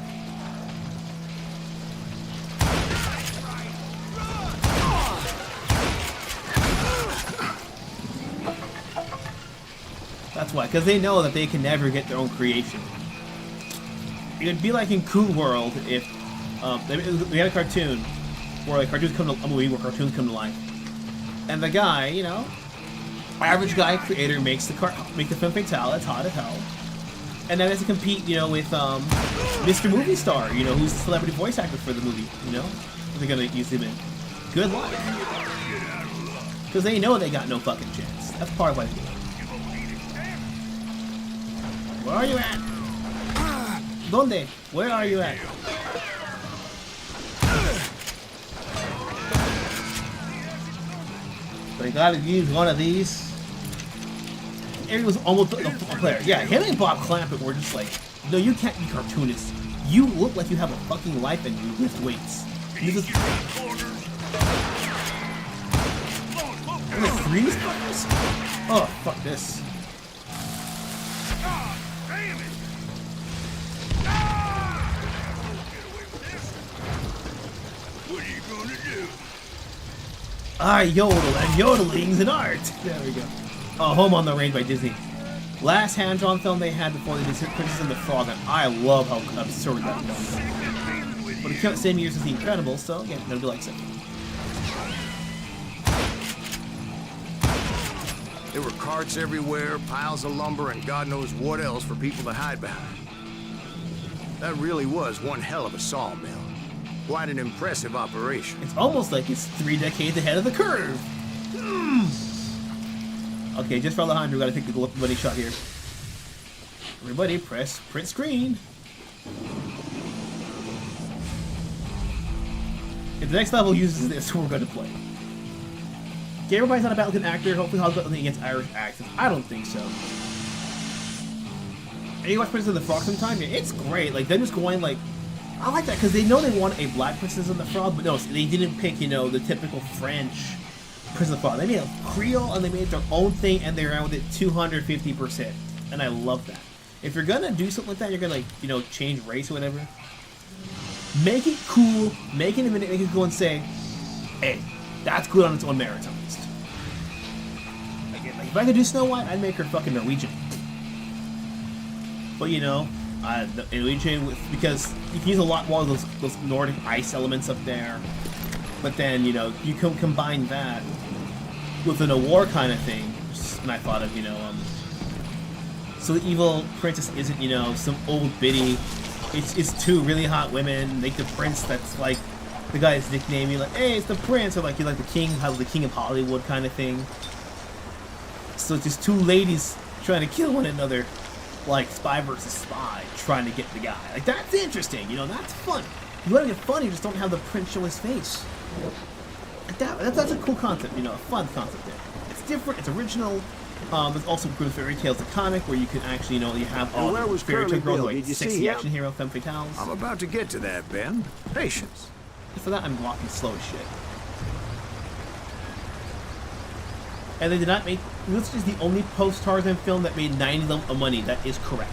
That's why, because they know that they can never get their own creation. It'd be like in Cool World if we had a cartoon where like cartoons come to a movie where cartoons come to life, and the guy, you know, average guy creator makes the femme fatale that's hot as hell, and then has to compete, you know, with Mr. Movie Star, you know, who's the celebrity voice actor for the movie, you know, they're gonna use him in. Good luck, because they know they got no fucking chance. That's part of why they do it. Where are you at? ¿Dónde? Where are you at? But I gotta use one of these. Avery was almost a player. Yeah, him and Bob Clampett were just like, no, you can't be cartoonists. You look like you have a fucking life and you lift weights. This is... Only 3 stars? Oh, fuck this. I yodel, and yodeling's an art. There we go. Home on the Range by Disney. Last hand-drawn film they had before they did Princess and the Frog, and I love how absurd that film is. But it came out the same years as The Incredibles, so yeah, it'll be like so. There were carts everywhere, piles of lumber, and God knows what else for people to hide behind. That really was one hell of a sawmill. Quite an impressive operation. It's almost like it's 3 decades ahead of the curve. Okay, just for Alejandro, we gotta take the money shot here. Everybody, press print screen. If the next level uses this, we're gonna play. Okay, everybody's not a battle actor. Hopefully, I'll got nothing against Irish accents. I don't think so. And you watch Princess of the Frog sometime? Yeah, it's great. Like, them just going like. I like that because they know they want a black Princess and the Frog, but no, they didn't pick, you know, the typical French Princess and the Frog. They made a Creole and they made their own thing and they ran with it 250%. And I love that. If you're gonna do something like that, you're gonna, like, you know, change race or whatever. Make it cool, make it a minute, make it go and say, hey, that's good on its own merit at least. Like, if I could do Snow White, I'd make her fucking Norwegian. But, you know, Norwegian, because you can use a lot more of those Nordic ice elements up there. But then, you know, you can combine that with an war kind of thing. And I thought of, you know, so the evil princess isn't, you know, some old biddy. It's 2 really hot women. Like the prince that's like the guy's nickname. You're like, hey, it's the prince, or like you're like the king, how the king of Hollywood kind of thing. So it's just 2 ladies trying to kill one another. Like spy versus spy, trying to get the guy. Like, that's interesting, you know, that's fun. You want to get fun, you just don't have the prince show his face. Like that's a cool concept, you know, a fun concept there. It's different, it's original. There's also Good Fairy Tales, the comic, where you can actually, you know, you have all the fairy tale girls, like sexy action hero, femme fatales. I'm about to get to that, Ben. Patience. For that, I'm walking slow as shit. And they did not make. This is the only post-Tarzan film that made 90 level of money. That is correct.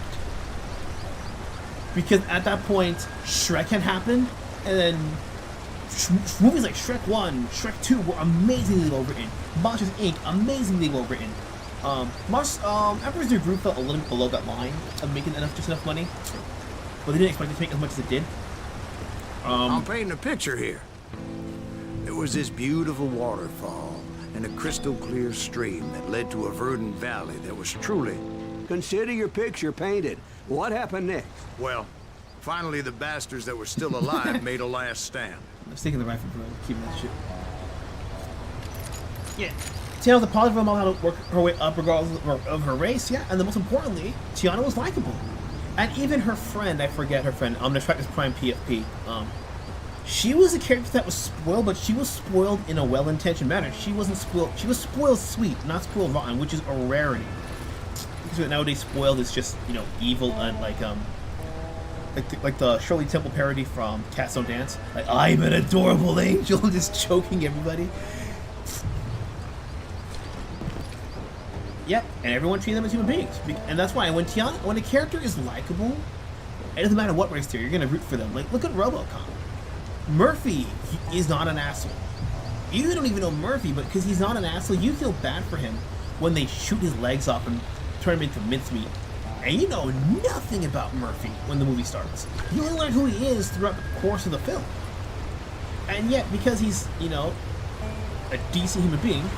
Because at that point, Shrek had happened, and then movies like Shrek 1, Shrek 2 were amazingly well written. Monsters Inc. amazingly well written. Emperor's New Groove felt a little bit below that line of making just enough money, but they didn't expect it to make as much as it did. I'm painting a picture here. There was this beautiful waterfall and a crystal clear stream that led to a verdant valley that was truly Consider your picture painted. What happened next? Well, finally the bastards that were still alive made a last stand. I'm sticking the rifle, bro. Keeping that shit. Yeah. Tiana's a positive role model how to work her way up regardless of her race, yeah. And the most importantly, Tiana was likable. And even her friend, I forget her friend, Distractus Prime PFP, she was a character that was spoiled, but she was spoiled in a well-intentioned manner. She wasn't spoiled, she was spoiled sweet, not spoiled rotten, which is a rarity. Because nowadays spoiled is just, you know, evil and like the Shirley Temple parody from Cats Don't Dance. Like, I'm an adorable angel, just choking everybody. Yep, and everyone treats them as human beings. And that's why when a character is likable, it doesn't matter what race they're, you're gonna root for them. Like, look at RoboCop. Murphy is not an asshole. You don't even know Murphy, but because he's not an asshole, you feel bad for him when they shoot his legs off and turn him into mincemeat. And you know nothing about Murphy when the movie starts. You only learn who he is throughout the course of the film. And yet, because he's, you know, a decent human being,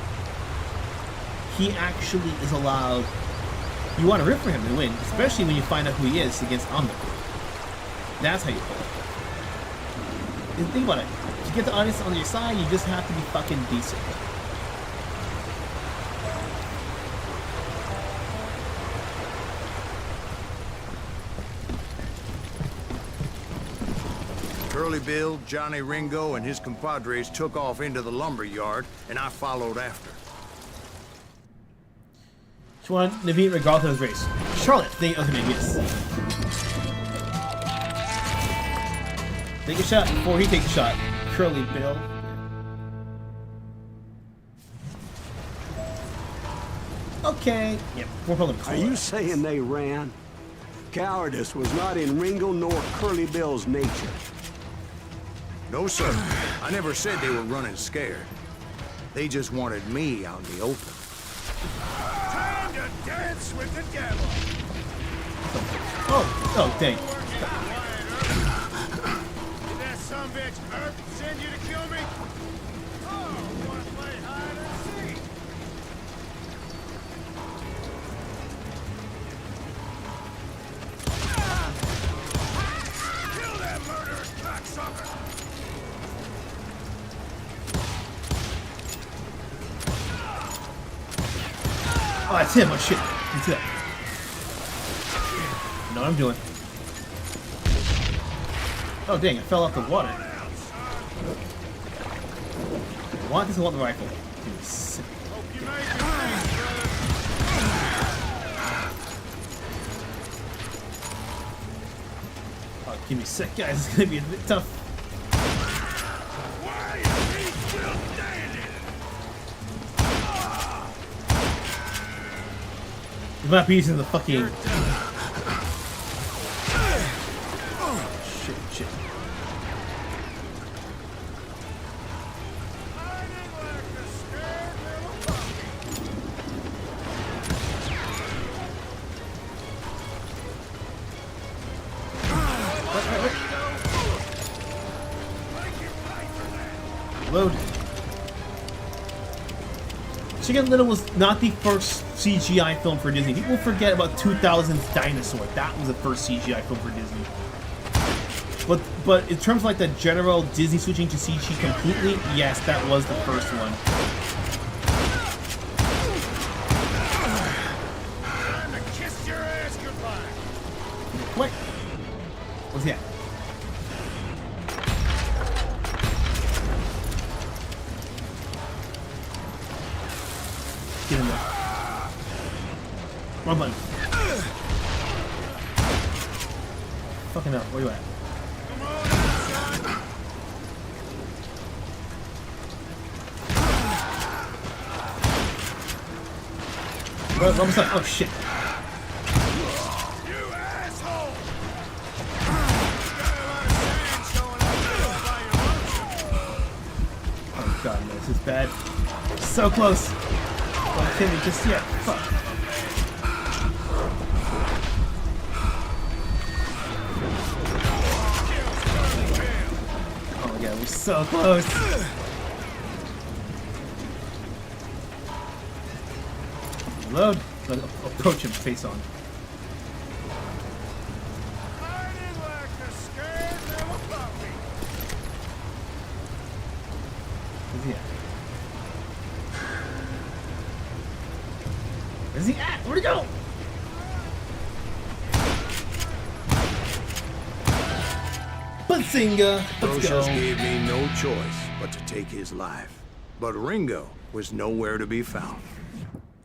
he actually is allowed. You want to root for him to win, especially when you find out who he is against Omnic. That's how you pull it. And think about it. To get the audience on your side, you just have to be fucking decent. Curly Bill, Johnny Ringo, and his compadres took off into the lumber yard, and I followed after. She wanted Naveen regardless of his race. Charlotte, think of the name, yes. Take a shot before he takes a shot. Curly Bill. Okay. Yep, we're pulling Are you saying they ran? Cowardice was not in Ringo nor Curly Bill's nature. No, sir. I never said they were running scared. They just wanted me out in the open. Time to dance with the devil. Oh, dang. Did that sumbitch Earth send you to kill me? Oh, wanna play hide and seek? Kill that murderous cocksucker! Oh, that's him. Oh, shit. That's it. Know what I'm doing. Oh, dang. I fell off the water. I want this. I want the rifle. Dude, sick. Hope you made your plans, brother. Oh, give me a sec, guys. It's gonna be a bit tough. Why is he still standing? You might be using the fucking. Shit. Load. Chicken Little was not the first CGI film for Disney. People forget about 2000's Dinosaur. That was the first CGI film for Disney. But in terms of like the general Disney switching to CG completely, yes, that was the first one. Time to kiss your ass goodbye. What? What's that? Get in there. Wrong button. Fucking hell, where you at? We're almost done. Oh shit. You asshole! Got a lot of sand showing up there by your lonesome. Oh god, no, this is bad. So close. Don't kill me just yet. Fuck. Oh my god, we're so close. Load. Approach him face on. Where's he at? Where's he at? Where'd he go? Gunslinger! Let's go. Process gave me no choice but to take his life. But Ringo was nowhere to be found.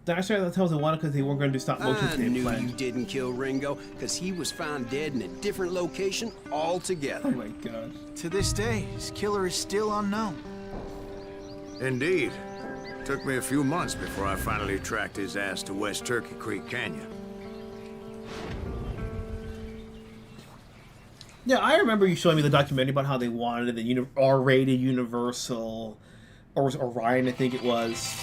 Dinosaur that tells they wanted because they weren't going to do stop motion. I knew you didn't kill Ringo, because he was found dead in a different location altogether. Oh my god. To this day, his killer is still unknown. Indeed. Took me a few months before I finally tracked his ass to West Turkey Creek Canyon. Yeah, I remember you showing me the documentary about how they wanted the R-rated Universal, or was Orion, I think it was.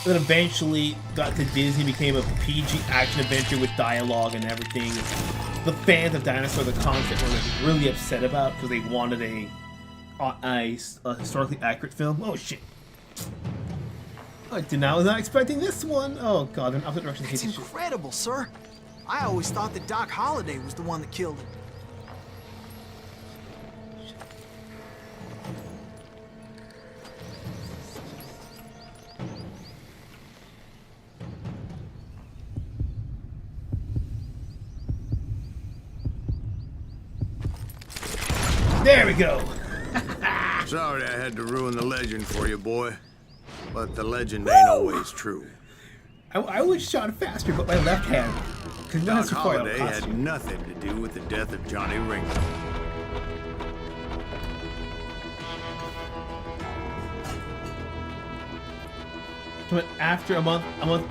And then eventually got to Disney, became a PG action adventure with dialogue and everything. The fans of Dinosaur, the concept, were like really upset about because they wanted a historically accurate film. Oh shit! I was not expecting this one. Oh god, in opposite direction. It's incredible, sir. I always thought that Doc Holliday was the one that killed him. There we go. Sorry I had to ruin the legend for you, boy. But the legend ain't always true. I was shot faster, but my left hand. Doc Holliday had nothing to do with the death of Johnny Ringo. After a month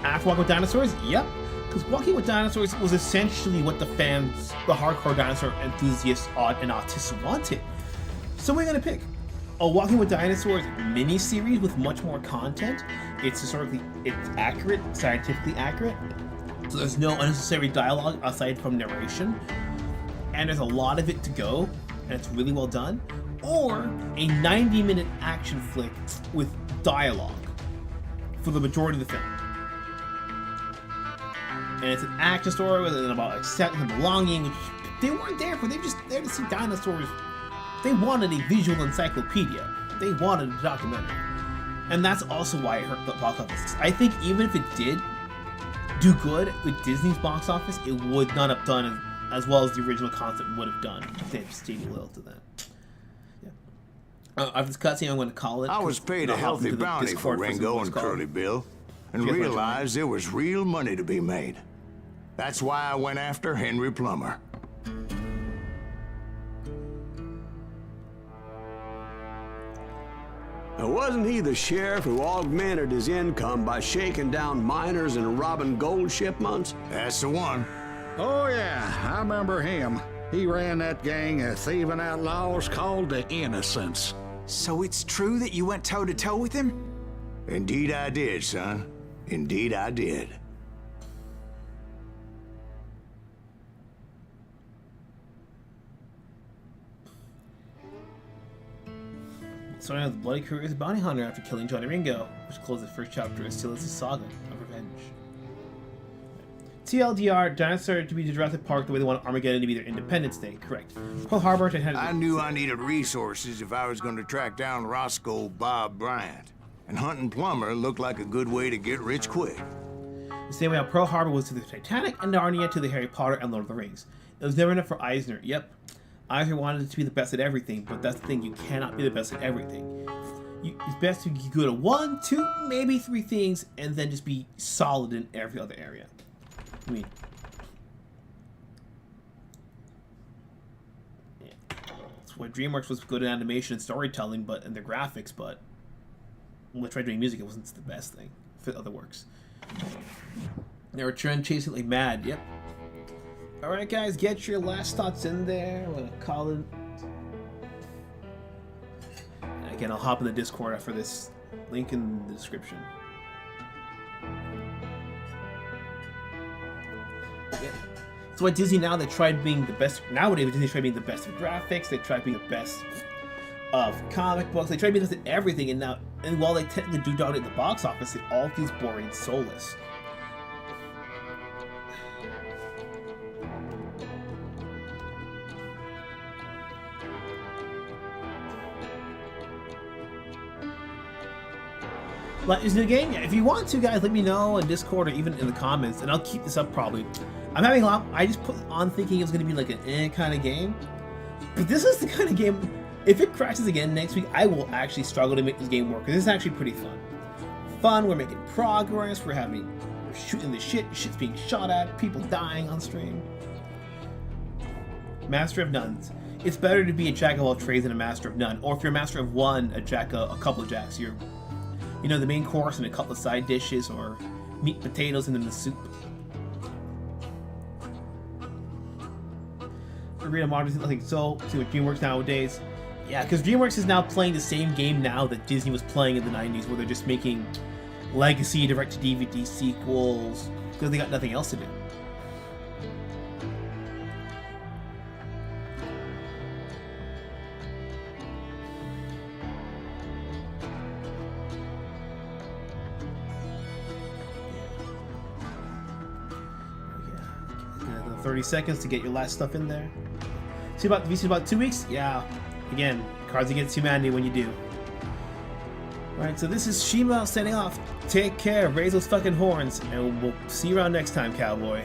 after Walking with Dinosaurs? Yep. Because Walking with Dinosaurs was essentially what the fans, the hardcore dinosaur enthusiasts and autists wanted. So we're gonna pick a Walking with Dinosaurs mini-series with much more content. It's accurate, scientifically accurate. So there's no unnecessary dialogue aside from narration. And there's a lot of it to go, and it's really well done. Or a 90-minute action flick with dialogue for the majority of the film. And it's an action story with about acceptance and belonging, which they weren't there for. They were just there to see dinosaurs. They wanted a visual encyclopedia. They wanted a documentary. And that's also why it hurt the box office. I think even if it did do good with Disney's box office, it would not have done as well as the original concept would have done if they had stayed loyal to that. Yeah. After this cutscene, I'm going to call it. I was paid a healthy bounty for Ringo and Curly Bill, and realized there was real money to be made. That's why I went after Henry Plummer. Now, wasn't he the sheriff who augmented his income by shaking down miners and robbing gold shipments? That's the one. Oh, yeah, I remember him. He ran that gang of thieving outlaws called the Innocents. So it's true that you went toe-to-toe with him? Indeed I did, son. Indeed I did. Starting with Bloody Career as a bounty hunter after killing Johnny Ringo, which closed the first chapter of Silas' saga of revenge. TLDR, Dinosaur to be Jurassic Park the way they want Armageddon to be their Independence Day, correct. Pearl Harbor to I knew I needed resources if I was going to track down Roscoe Bob Bryant. And hunting Plummer looked like a good way to get rich quick. The same way how Pearl Harbor was to the Titanic and Narnia to the Harry Potter and Lord of the Rings. It was never enough for Eisner, yep. Eisner wanted it to be the best at everything, but that's the thing, you cannot be the best at everything. It's best to be good at 1, 2, maybe 3 things, and then just be solid in every other area. I mean, yeah. That's why DreamWorks was good at animation and storytelling, and their graphics, but when they tried doing music, it wasn't the best thing for other works. They were chasing like mad, yep. Alright guys, get your last thoughts in there. I'm gonna call it. And again, I'll hop in the Discord after this. Link in the description. Yeah. That's why Disney now, they tried being the best. Nowadays, Disney tried being the best of graphics. They tried being the best of comic books. They tried being the best at everything. And while they technically do dominate the box office, it all feels boring and soulless. Like this new game? Yeah, if you want to, guys, let me know in Discord or even in the comments, and I'll keep this up probably. I'm having a lot. I just put on thinking it was going to be like an kind of game, but this is the kind of game. If it crashes again next week, I will actually struggle to make this game work. Because this is actually pretty fun. We're making progress. We're shooting the shit's being shot at, people dying on stream. Master of Nuns. It's better to be a jack of all trades than a master of none. Or if you're a master of one, a couple of jacks. You're, you know, the main course and a couple of side dishes, or meat, potatoes, and then the soup. Arena models, I think so. See what DreamWorks nowadays. Yeah, because DreamWorks is now playing the same game now that Disney was playing in the 90s, where they're just making legacy direct-to-DVD sequels because they got nothing else to do. Yeah. 30 seconds to get your last stuff in there. See about 2 weeks? Yeah. Again, Cards Against Humanity when you do. Alright, so this is Shima signing off. Take care, raise those fucking horns, and we'll see you around next time, cowboy.